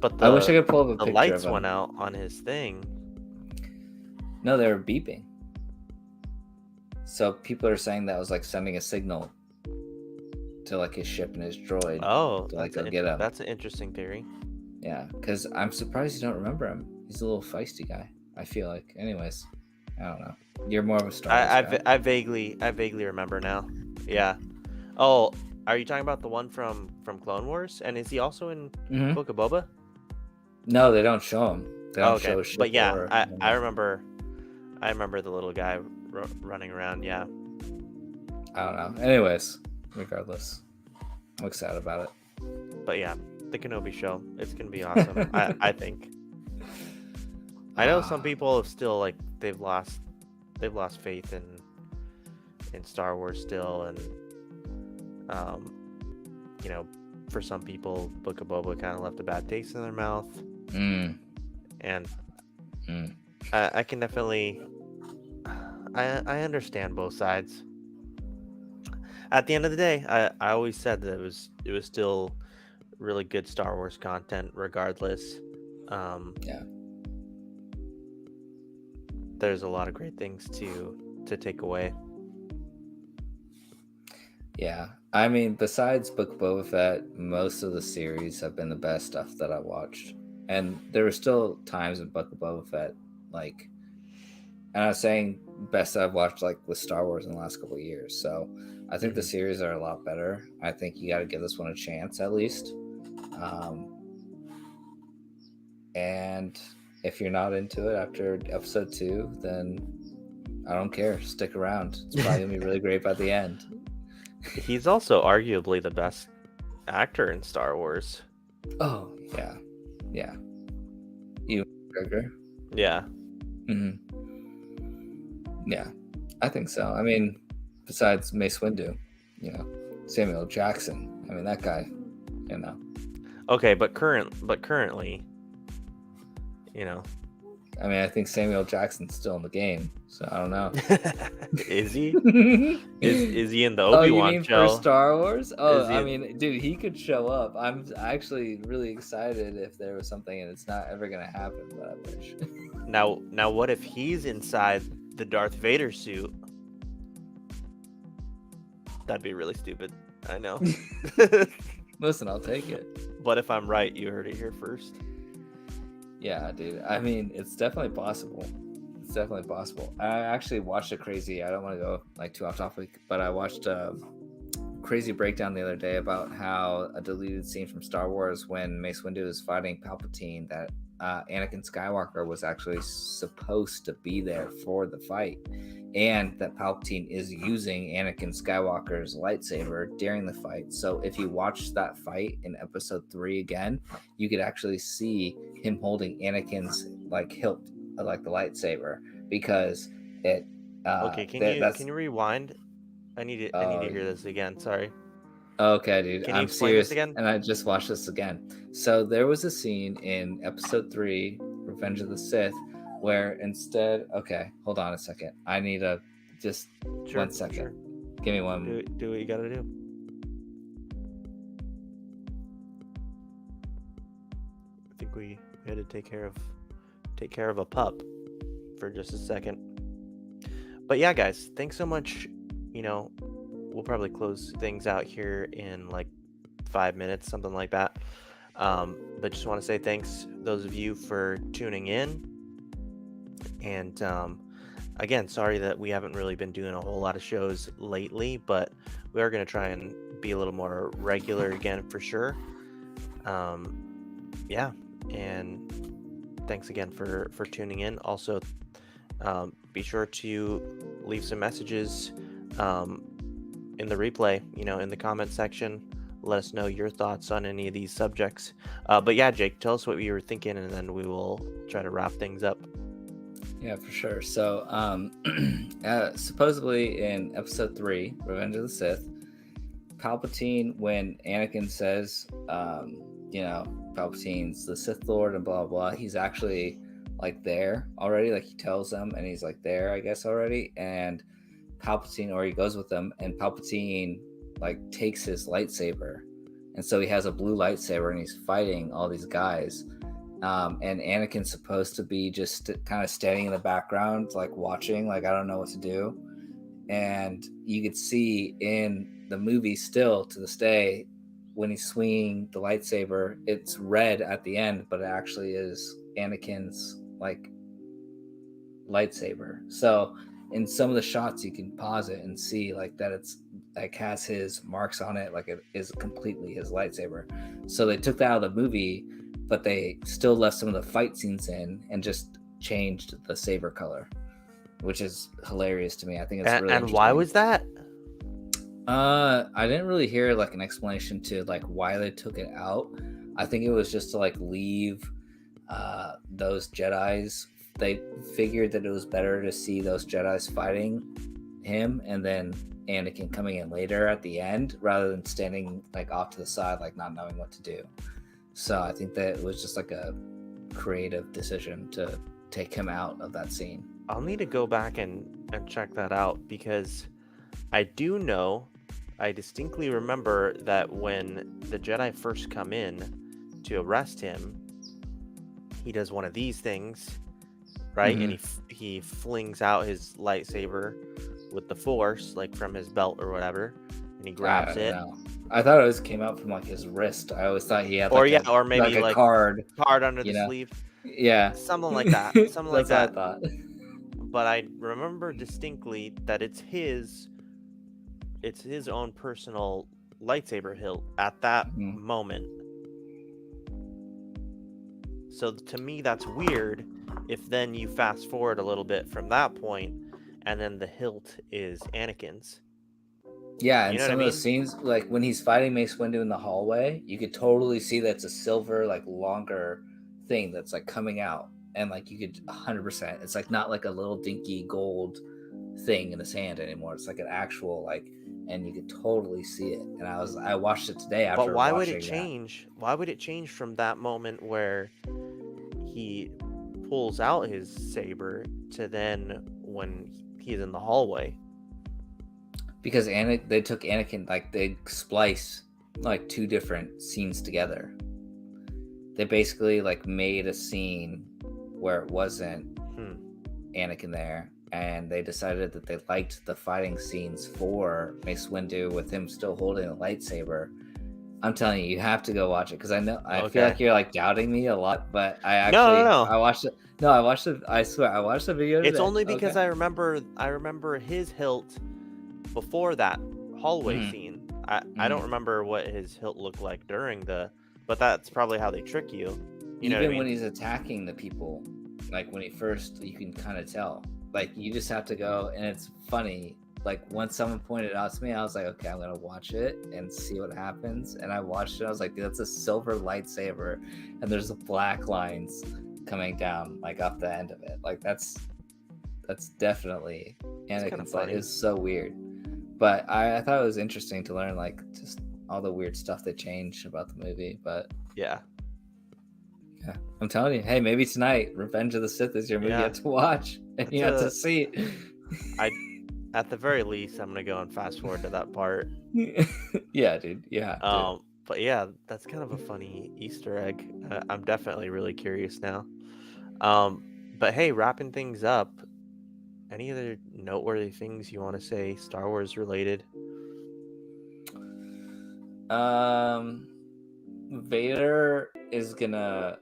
But I wish I could pull up a the picture lights of him. went out on his thing. No, they were beeping. So people are saying that was like sending a signal to like his ship and his droid. Oh, to like go get him. that's an interesting theory. Yeah, because I'm surprised you don't remember him. He's a little feisty guy, I feel like. Anyways, I don't know. You're more of a Star Wars guy. I vaguely remember now. Yeah. Oh, are you talking about the one from Clone Wars? And is he also in Mhm. Book of Boba? No, they don't show him. They don't show his ship. But yeah, or- I remember the little guy running around. Yeah. I don't know. Anyways, regardless, I'm excited about it. But yeah, the Kenobi show. It's gonna be awesome. I think. I know some people have still like they've lost faith in Star Wars still, and you know, for some people, Book of Boba kind of left a bad taste in their mouth, Mm. and Mm. I can definitely I understand both sides. At the end of the day, I always said that it was still really good Star Wars content, regardless. Yeah. There's a lot of great things to take away. Yeah. I mean, besides Book of Boba Fett, most of the series have been the best stuff that I watched. And there were still times in Book of Boba Fett, like And I was saying best I've watched like with Star Wars in the last couple of years. So I think the Mhm. series are a lot better. I think you got to give this one a chance at least. And if you're not into it after episode 2, then I don't care. Stick around. It's probably gonna be really great by the end. He's also arguably the best actor in Star Wars. Oh yeah, yeah. You McGregor? Yeah. Mm-hmm. Yeah, I think so. I mean, besides Mace Windu, Samuel L. Jackson. I mean, that guy. Okay, but currently, I mean, I think Samuel L. Jackson's still in the game, so I don't know. is he? Is he in the Oh, you Obi-Wan mean show? for Star Wars? Oh, Is he I in- mean, dude, he could show up. I'm actually really excited if there was something, and it's not ever gonna happen, but I wish. Now, what if he's inside the Darth Vader suit? That'd be really stupid. I know. Listen, I'll take it. But if I'm right, you heard it here first. Yeah, dude. I mean, it's definitely possible. It's definitely possible. I actually watched a crazy. I don't want to go like too off topic, but I watched a crazy breakdown the other day about how a deleted scene from Star Wars when Mace Windu is fighting Palpatine, that Anakin Skywalker was actually supposed to be there for the fight, and that Palpatine is using Anakin Skywalker's lightsaber during the fight. So if you watch that fight in episode 3 again, you could actually see him holding Anakin's like hilt, like the lightsaber, because it. Okay, can you rewind? I need to hear this again. Sorry. Okay, dude, Can you I'm explain serious, this again? and I just watched this again. So there was a scene in episode 3, Revenge of the Sith, where instead, okay, hold on a second. I need to just Sure, 1 second. sure. Give me one. Do what you gotta do. I think we had to take care of a pup for just a second. But yeah, guys, thanks so much. We'll probably close things out here in like 5 minutes, something like that. But just want to say thanks, those of you, for tuning in. And again, sorry that we haven't really been doing a whole lot of shows lately, but we are going to try and be a little more regular again for sure. Yeah, and thanks again for tuning in. Also, be sure to leave some messages in the replay, in the comment section. Let us know your thoughts on any of these subjects. But yeah, Jake, tell us what you were thinking, and then we will try to wrap things up. Yeah, for sure. So, supposedly in episode 3, Revenge of the Sith, Palpatine, when Anakin says, Palpatine's the Sith Lord and blah, blah, blah, he's actually like there already. Like he tells them, and he's like there, I guess, already. And Palpatine, or he goes with them, and Palpatine like takes his lightsaber. And so he has a blue lightsaber and he's fighting all these guys. And Anakin's supposed to be just kind of standing in the background, like watching, like I don't know what to do. And you could see in the movie still to this day, when he's swinging the lightsaber, it's red at the end, but it actually is Anakin's like lightsaber. So in some of the shots, you can pause it and see like that it's like has his marks on it, like it is completely his lightsaber. So they took that out of the movie, but they still left some of the fight scenes in and just changed the saber color, which is hilarious to me. I think it's really and why was that? I didn't really hear like an explanation to like why they took it out. I think it was just to like leave those Jedis. They figured that it was better to see those Jedis fighting him and then Anakin coming in later at the end, rather than standing like off to the side, like not knowing what to do. So I think that it was just like a creative decision to take him out of that scene. I'll need to go back and check that out, because I do know, I distinctly remember that when the Jedi first come in to arrest him, he does one of these things, right? Mhm. And he flings out his lightsaber with the Force, like from his belt or whatever, and he grabs it. Know. I thought it came out from like his wrist. I always thought he had like or maybe like a card under you the know? sleeve, Yeah, something like that. Something like that's what that. I thought. but I remember distinctly that it's his own personal lightsaber hilt at that Mhm. moment. So to me, that's weird. If then you fast forward a little bit from that point, and then the hilt is Anakin's. Yeah, You and know what some I of the mean? scenes, like when he's fighting Mace Windu in the hallway, you could totally see that's a silver, like longer thing that's like coming out, and like you could 100%. It's like not like a little dinky gold thing in his hand anymore. It's like an actual like, and you could totally see it. And I watched it today But after why would it watching that. change? Why would it change from that moment where he pulls out his saber to then when he's in the hallway? Because they took Anakin, like they spliced like two different scenes together. They basically like made a scene where it wasn't Anakin there, and they decided that they liked the fighting scenes for Mace Windu with him still holding a lightsaber. I'm telling you, you have to go watch it because I feel Okay. like you're like doubting me a lot, but I No, actually no, no. I watched it. No, I watched it. I swear, I watched the video. It's today. only because Okay. I remember his hilt before that hallway Mhm. scene. I don't remember what his hilt looked like during but that's probably how they trick you. You know what I Even mean? when he's attacking the people, like when he first, you can kind of tell. Like you just have to go, and it's funny. Like once someone pointed it out to me, I was like, okay, I'm gonna watch it and see what happens. And I watched it. I was like, that's a silver lightsaber, and there's the black lines coming down like off the end of it. Like that's definitely Anakin's light. funny. It's so weird, but I thought it was interesting to learn like just all the weird stuff that changed about the movie. But Yeah. yeah, I'm telling you, hey, maybe tonight Revenge of the Sith is your movie you Yeah. have to watch and you have to see. At the very least, I'm gonna go and fast forward to that part. Yeah, dude. Yeah. But yeah, that's kind of a funny Easter egg. I'm definitely really curious now. But hey, wrapping things up, any other noteworthy things you want to say Star Wars related? Vader is gonna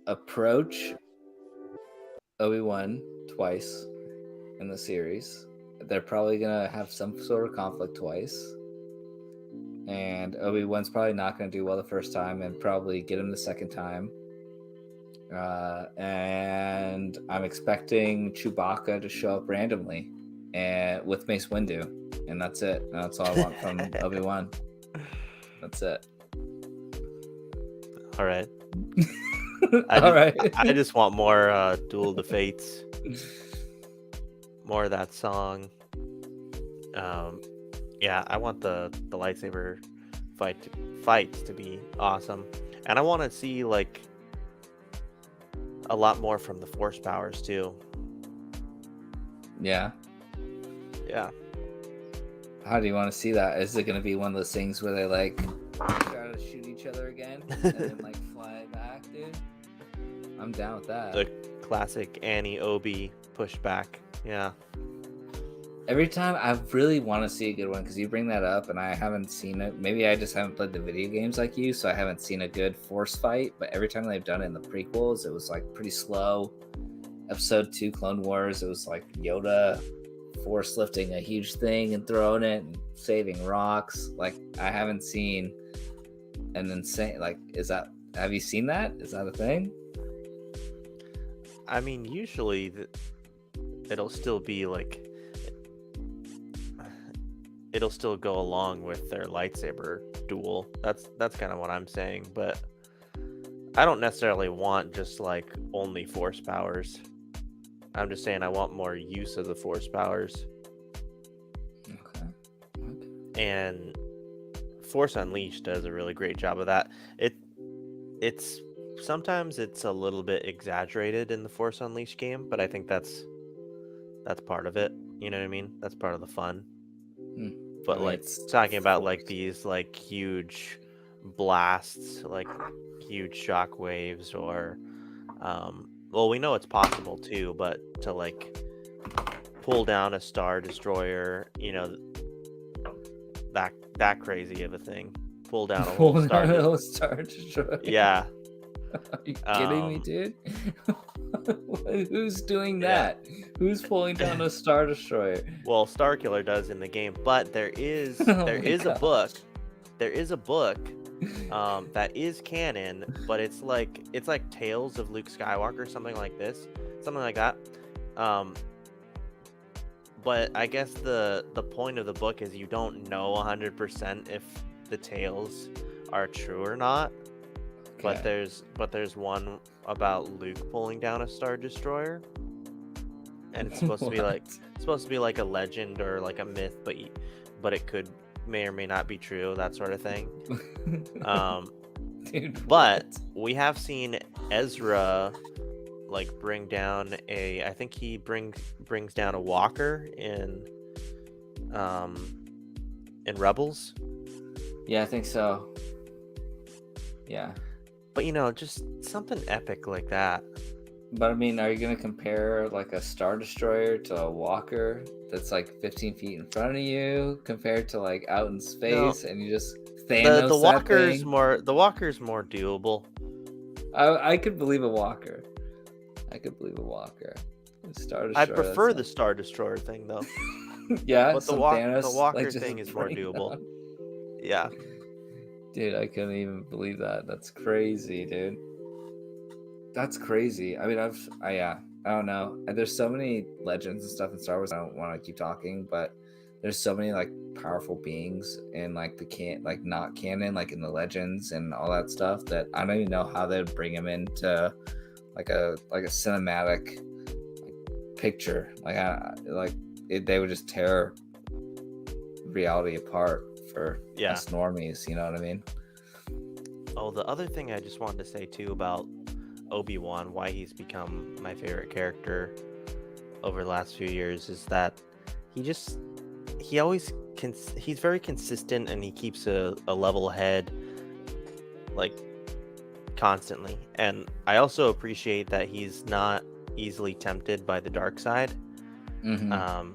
approach Obi-Wan twice in the series. They're probably gonna have some sort of conflict twice. And Obi-Wan's probably not going to do well the first time and probably get him the second time. And I'm expecting Chewbacca to show up randomly and with Mace Windu. And that's it. That's all I want from Obi-Wan. That's it. All right. I just want more Duel of the Fates. More of that song. Yeah, I want the lightsaber fights to be awesome, and I want to see like a lot more from the Force powers too. Yeah. How do you want to see that? Is it going to be one of those things where they like try to shoot each other again and then like fly back, dude? I'm down with that. The classic Annie Obi pushback. Yeah. Every time I really want to see a good one because you bring that up and I haven't seen it. Maybe I just haven't played the video games like you, so I haven't seen a good Force fight. But every time they've done it in the prequels, it was like pretty slow. Episode 2, Clone Wars, it was like Yoda force lifting a huge thing and throwing it and saving rocks. Like I haven't seen an insane like have you seen that? Is that a thing? I mean, usually it'll still be like it'll still go along with their lightsaber duel. That's kind of what I'm saying, but I don't necessarily want just like only Force powers. I'm just saying I want more use of the Force powers. Okay. And Force Unleashed does a really great job of that. It's sometimes it's a little bit exaggerated in the Force Unleashed game, but I think that's part of it. You know what I mean? That's part of the fun. But like it's talking about Force. like these like huge blasts, like huge shock waves, or well, we know it's possible too, but to like pull down a Star Destroyer, you know, that crazy of a thing, pull down a whole Star Star Destroyer. Yeah. Are you kidding me, dude? Who's doing Yeah. that? Who's pulling down a Star Destroyer? Well, Starkiller does in the game, but there is Oh there my is a gosh. book. There is a book that is canon, but it's like Tales of Luke Skywalker, something like that. Um, but I guess the point of the book is you don't know 100% if the tales are true or not. But Okay. there's one about Luke pulling down a Star Destroyer, and it's supposed to be like What? a legend or like a myth, but it could may or may not be true, that sort of thing. Um, Dude, but what? we have seen Ezra like bring down I think he brings down a walker in Rebels. Yeah, I think so. Yeah. But just something epic like that. But I mean, are you gonna compare like a Star Destroyer to a walker that's like 15 feet in front of you compared to like out in space and you just The Thanos that walker's thing? more doable. I could believe a walker. I could believe a walker. A Star Destroyer. I'd prefer that's the Star Destroyer thing though. yeah, But the some the Thanos walker like just thing is more bring doable. down. Yeah. Dude, I couldn't even believe that. That's crazy, dude. That's crazy. I mean, yeah, I don't know. And there's so many legends and stuff in Star Wars. I don't want to keep talking, but there's so many like powerful beings in like like not canon, like in the legends and all that stuff that I don't even know how they'd bring them into like a cinematic picture. They would just tear reality apart for Yeah. us normies. You know what I mean? Oh, the other thing I just wanted to say too about Obi-Wan, why he's become my favorite character over the last few years, is that he's very consistent, and he keeps a level head like constantly. And I also appreciate that he's not easily tempted by the dark side. Mm-hmm.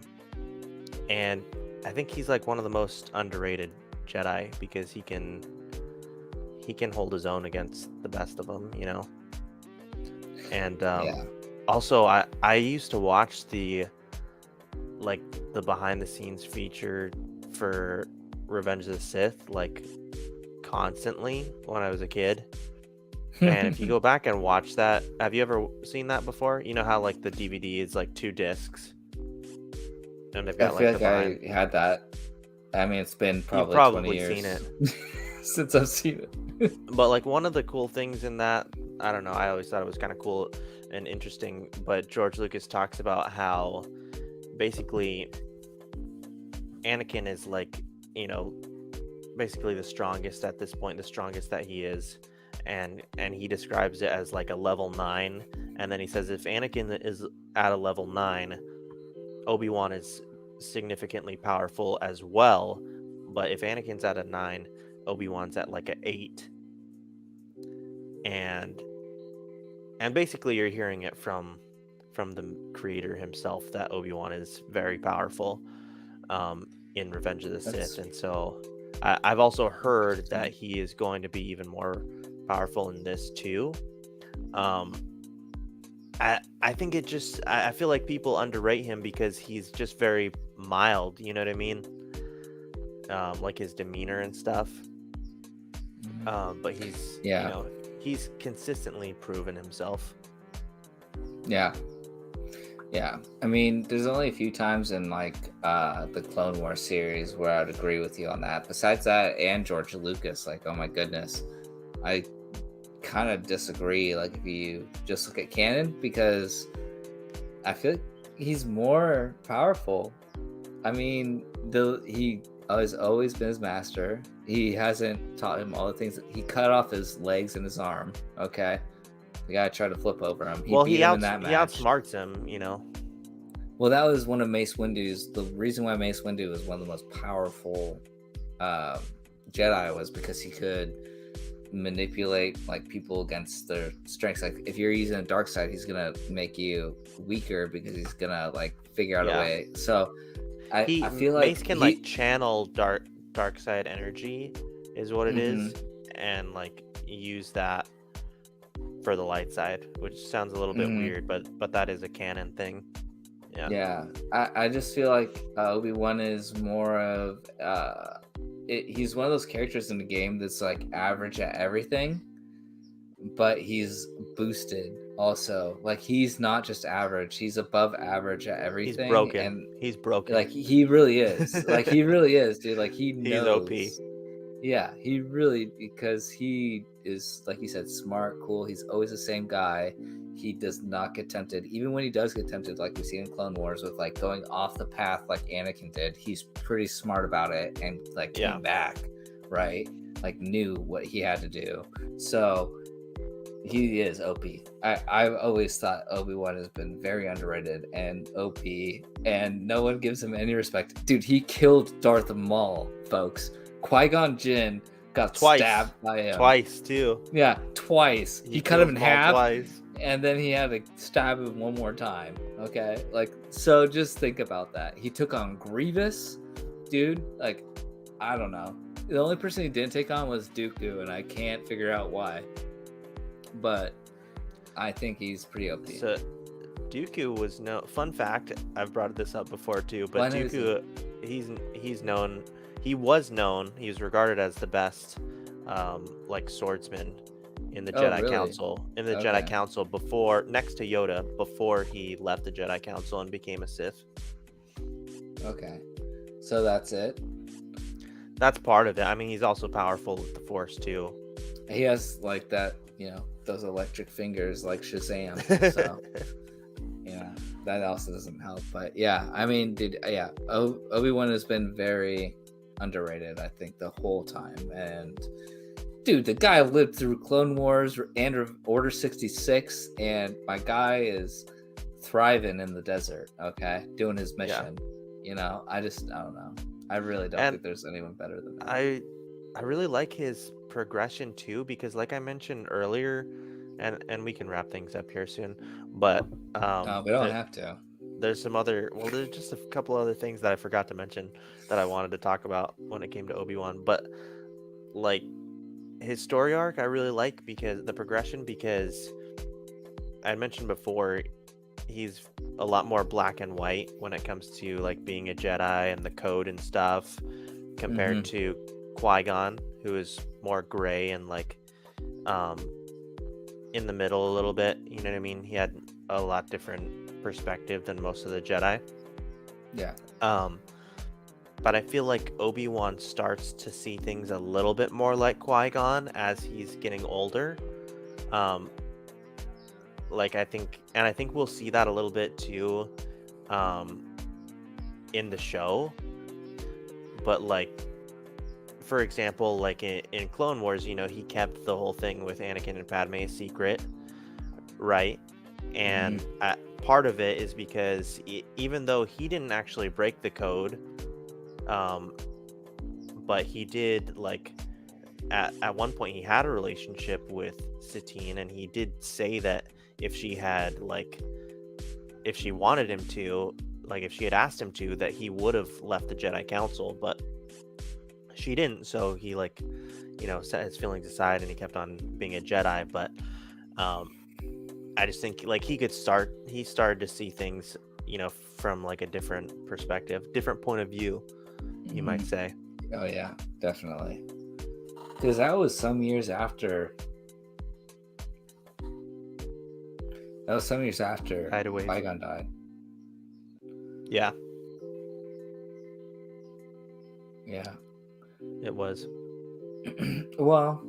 And I think he's like one of the most underrated Jedi because he can hold his own against the best of them, And Yeah. also, I used to watch the behind the scenes feature for Revenge of the Sith like constantly when I was a kid. And if you go back and watch that, have you ever seen that before? You know how like the DVD is like 2 discs, and they've I got feel like like the I had that. I mean, it's been You've probably 20 probably years seen it. since I've seen it. But like one of the cool things in that, I don't know, I always thought it was kind of cool and interesting, but George Lucas talks about how basically Anakin is like, basically the strongest at this point, the strongest that he is, and he describes it as like a level 9, and then he says if Anakin is at a level 9, Obi-Wan is significantly powerful as well, but if Anakin's at a 9, Obi-Wan's at like a 8. And basically you're hearing it from the creator himself that Obi-Wan is very powerful in Revenge of the Sith. And so I've also heard that he is going to be even more powerful in this too. I think I feel like people underrate him because he's just very mild, you know what I mean? Like his demeanor and stuff. But he's he's consistently proven himself. Yeah. I mean, there's only a few times in like the Clone Wars series where I'd agree with you on that. Besides that, and George Lucas, like, oh my goodness, I kind of disagree. Like, if you just look at canon, because I feel like he's more powerful. I mean, he has always been his master. He hasn't taught him all the things. He cut off his legs and his arm. Okay, the guy tried to flip over him. He outsmarts him. Well, that was one of Mace Windu's. The reason why Mace Windu was one of the most powerful Jedi was because he could manipulate like people against their strengths. Like if you're using a dark side, he's gonna make you weaker because he's gonna like figure out a way. So I feel like Mace can like channel dark side energy, is what it is, and like use that for the light side, which sounds a little bit Mhm. weird, but that is a canon thing. Yeah. Yeah, I just feel like Obi-Wan is more of he's one of those characters in the game that's like average at everything, but he's boosted also. Like he's not just average, he's above average at He's everything, broken. and He's broken. like he really is. Like he really is, dude. Like he He's OP. knows. Yeah, he really, because he is, like you said, smart, cool. He's always the same guy. He does not get tempted. Even when he does get tempted, like we see in Clone Wars with like going off the path like Anakin did, he's pretty smart about it and like came back, right? Like knew what he had to do. So he is OP. I've always thought Obi-Wan has been very underrated and OP, and no one gives him any respect. Dude, he killed Darth Maul, folks. Qui-Gon Jinn got stabbed by him. Twice, too. Yeah, twice. He cut him in half, twice. and then he had to stab him one more time. Okay? Like, so just think about that. He took on Grievous, dude. Like, I don't know. The only person he didn't take on was Dooku, and I can't figure out why. But I think he's pretty OP. So, Dooku was fun fact, I've brought this up before, too, but Dooku, he's known... He was regarded as the best like swordsman in the Jedi Council. In the Jedi Council next to Yoda, before he left the Jedi Council and became a Sith. Okay. So that's it? That's part of it. I mean, he's also powerful with the Force, too. He has like that, those electric fingers like Shazam. So, yeah, that also doesn't help. But yeah, I mean, dude, yeah, Obi-Wan has been very underrated, I think, the whole time. And dude, the guy lived through Clone Wars and Order 66, and my guy is thriving in the desert, okay, doing his mission. I don't know. I really don't think there's anyone better than that. I really like his progression too, because like I mentioned earlier, and we can wrap things up here soon, but no, we don't have to. There's there's just a couple other things that I forgot to mention that I wanted to talk about when it came to Obi-Wan. But like his story arc, I really like because the progression, because I mentioned before, he's a lot more black and white when it comes to like being a Jedi and the code and stuff, compared to Qui-Gon, who is more gray and like in the middle a little bit. You know what I mean? He had a lot different perspective than most of the Jedi. Yeah. But I feel like Obi-Wan starts to see things a little bit more like Qui-Gon as he's getting older. I think we'll see that a little bit too in the show. But like, for example, like in Clone Wars, he kept the whole thing with Anakin and Padme a secret, right? And part of it is because even though he didn't actually break the code, but he did, like, at one point he had a relationship with Satine, and he did say that if she wanted him to, like if she had asked him to, that he would have left the Jedi Council, but she didn't. So he set his feelings aside and he kept on being a Jedi. But I just think like he started to see things, from like a different perspective, different point of view, you might say. Oh yeah, definitely. Because that was some years after. Qui-Gon died. Yeah. Yeah. It was. Well,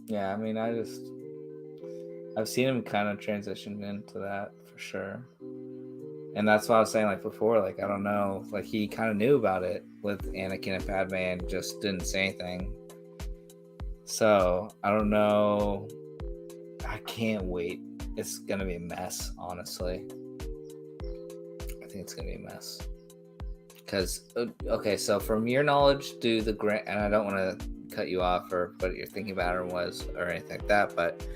yeah, I mean, I've seen him kind of transition into that for sure. And that's what I was saying, like before, like, I don't know, like he kind of knew about it with Anakin and Padme and just didn't say anything. So I don't know. I can't wait. It's going to be a mess, honestly. I think it's going to be a mess. Because, okay, so from your knowledge, and I don't want to cut you off or what you're thinking about or anything like that, but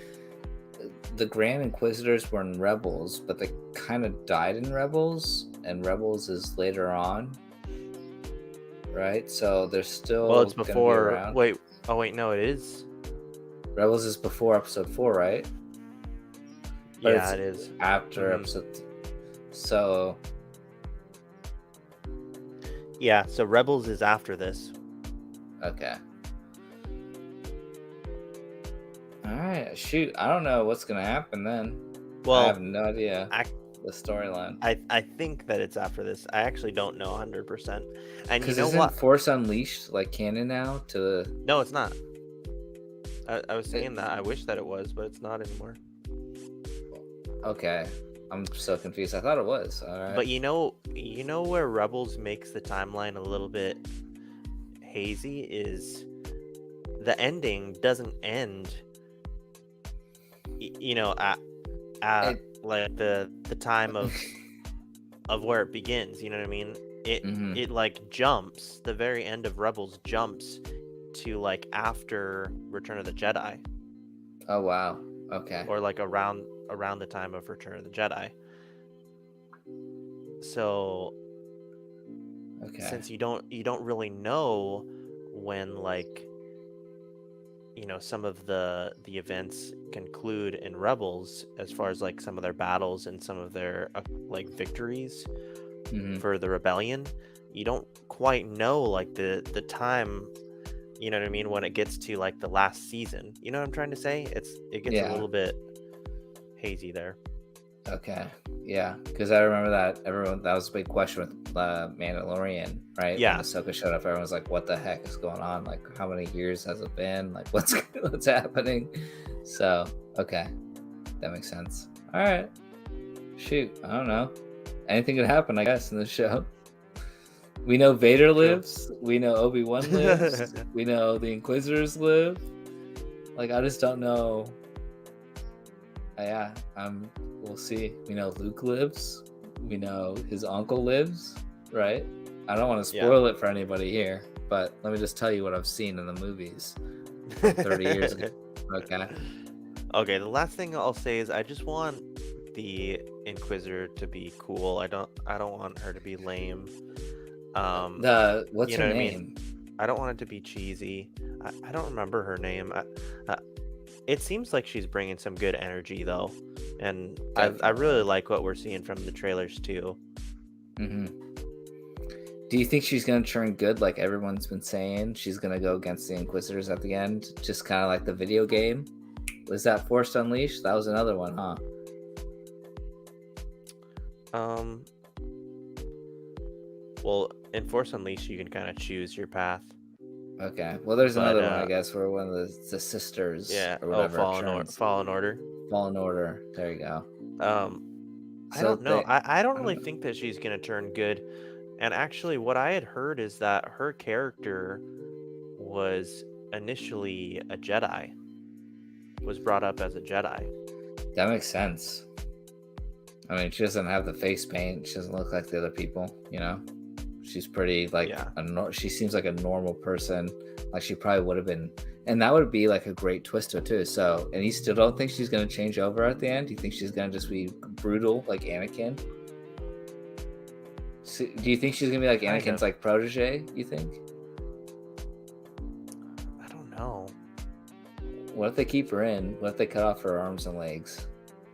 the Grand Inquisitors were in Rebels, but they kind of died in Rebels, and Rebels is later on, right? So they're still. Well, it's gonna be before. around. Wait. Oh wait, no, it is. Rebels is before episode 4, right? But Yeah, it's it is. after episode. So Yeah, so Rebels is after this. okay. All right. Shoot, I don't know what's gonna happen then. Well, I have no idea I the storyline. I think that it's after this. I actually don't know 100%. And you Because know isn't what? Force Unleashed like canon now? No, it's not. I was saying that. I wish that it was, but it's not anymore. Okay, I'm so confused. I thought it was. All right. But you know where Rebels makes the timeline a little bit hazy is the ending doesn't end. At like the time of where it begins. You know what I mean? It like jumps. The very end of Rebels jumps to like after Return of the Jedi. Oh wow. Okay. Or like around the time of Return of the Jedi. So Okay. since you don't really know when like some of the events conclude in Rebels as far as like some of their battles and some of their like victories for the rebellion, you don't quite know like the time, you know what I mean, when it gets to like the last season. You know what I'm trying to say? It gets a little bit hazy there. Okay. Yeah, because I remember that that was a big question with Mandalorian, right? Yeah. When Ahsoka showed up, everyone was like, "What the heck is going on? Like, how many years has it been? Like, what's happening?" So, okay, that makes sense. All right. Shoot, I don't know. Anything could happen, I guess, in this show. We know Vader lives. We know Obi-Wan lives. We know the Inquisitors live. Like, I just don't know. Yeah, we'll see. We know Luke lives. We know his uncle lives, right? I don't want to spoil it for anybody here, but let me just tell you what I've seen in the movies 30 years ago. Okay, the last thing I'll say is I just want the Inquisitor to be cool. I don't want her to be lame. What's her name? I don't want it to be cheesy. I don't remember her name. It seems like she's bringing some good energy though, and I really like what we're seeing from the trailers too. Do you think she's gonna turn good, like everyone's been saying? She's gonna go against the Inquisitors at the end, just kind of like the video game. Was that Force Unleashed? That was another one, huh? Well, in Force Unleashed, you can kind of choose your path. Okay. Well, there's another one, I guess, where one of the sisters, or whatever, Fallen Order. Fallen Order. There you go. I don't know. I don't really think that she's gonna turn good. And actually, what I had heard is that her character was initially a Jedi. Was brought up as a Jedi. That makes sense. I mean, she doesn't have the face paint. She doesn't look like the other people, you know? She's pretty, like, she seems like a normal person. Like, she probably would have been. And that would be, like, a great twister, too. So, and you still don't think she's going to change over at the end? You think she's going to just be brutal, like Anakin? So, do you think she's going to be like Anakin's, like, protege, you think? I don't know. What if they keep her in? What if they cut off her arms and legs?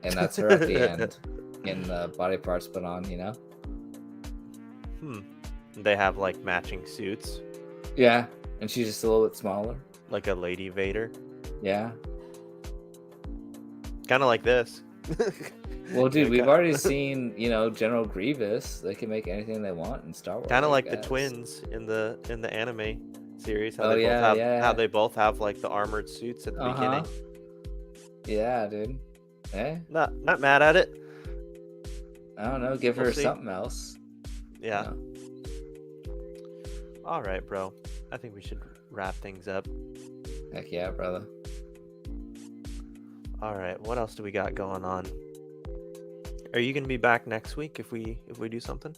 And that's her at the end. In the body parts put on, you know? They have like matching suits. Yeah, and she's just a little bit smaller. Like a Lady Vader. Yeah. Kind of like this. Well, dude, we've already seen, General Grievous. They can make anything they want in Star Wars. Kind of like the twins in the anime series. How how they both have like the armored suits at the beginning. Yeah, dude. Hey? Not mad at it. I don't know. Give her something else. Yeah. All right, bro. I think we should wrap things up. Heck yeah, brother. All right. What else do we got going on? Are you gonna be back next week if we do something?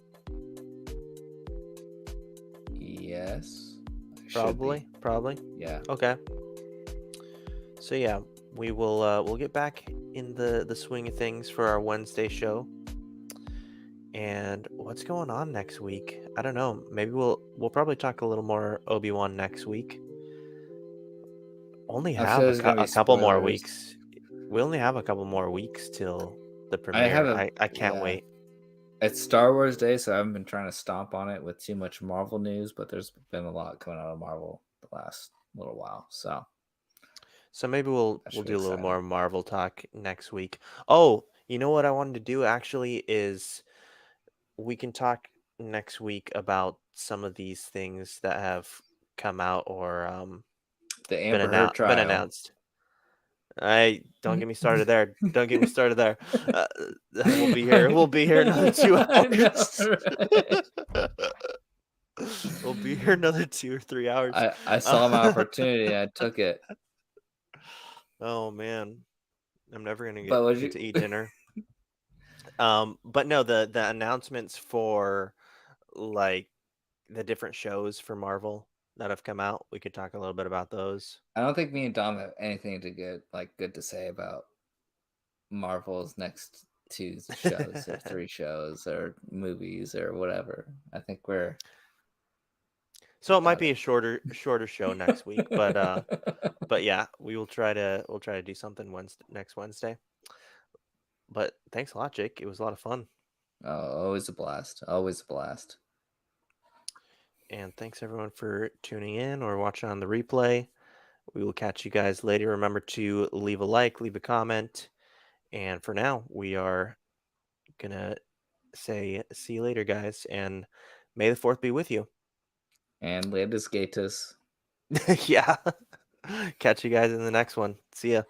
Yes. Probably. Yeah. Okay. So yeah, we will we'll get back in the swing of things for our Wednesday show. And what's going on next week? I don't know. Maybe we'll probably talk a little more Obi-Wan next week. only I'm have sure there's gonna be a couple more spoilers. weeks. We only have a couple more weeks till the I have premiere. a I can't yeah. wait. It's Star Wars Day, so I haven't been trying to stomp on it with too much Marvel news, but there's been a lot coming out of Marvel the last little while, so So maybe that we'll should be do a little exciting. more Marvel talk next week. Oh, you know what I wanted to do actually is we can talk next week about some of these things that have come out or The Amber Heard been trial. announced. I don't get me started there. Don't get me started there. We'll be here. We'll be here another 2 I know, hours. right? We'll be here another 2 or 3 hours. I saw my opportunity. I took it. Oh man, I'm never gonna But would get to you? eat dinner. But no, the announcements for like the different shows for Marvel that have come out, we could talk a little bit about those. I don't think me and Dom have anything good to say about Marvel's next 2 shows or 3 shows or movies or whatever. I think we're So it might got be it. a shorter show next week, but yeah, we'll try to do something next Wednesday. But thanks a lot, Jake. It was a lot of fun. Oh, always a blast. Always a blast. And thanks everyone for tuning in or watching on the replay. We will catch you guys later. Remember to leave a like, leave a comment. And for now, we are gonna say see you later, guys, and may the fourth be with you. And Landis Gatus. Yeah. Catch you guys in the next one. See ya.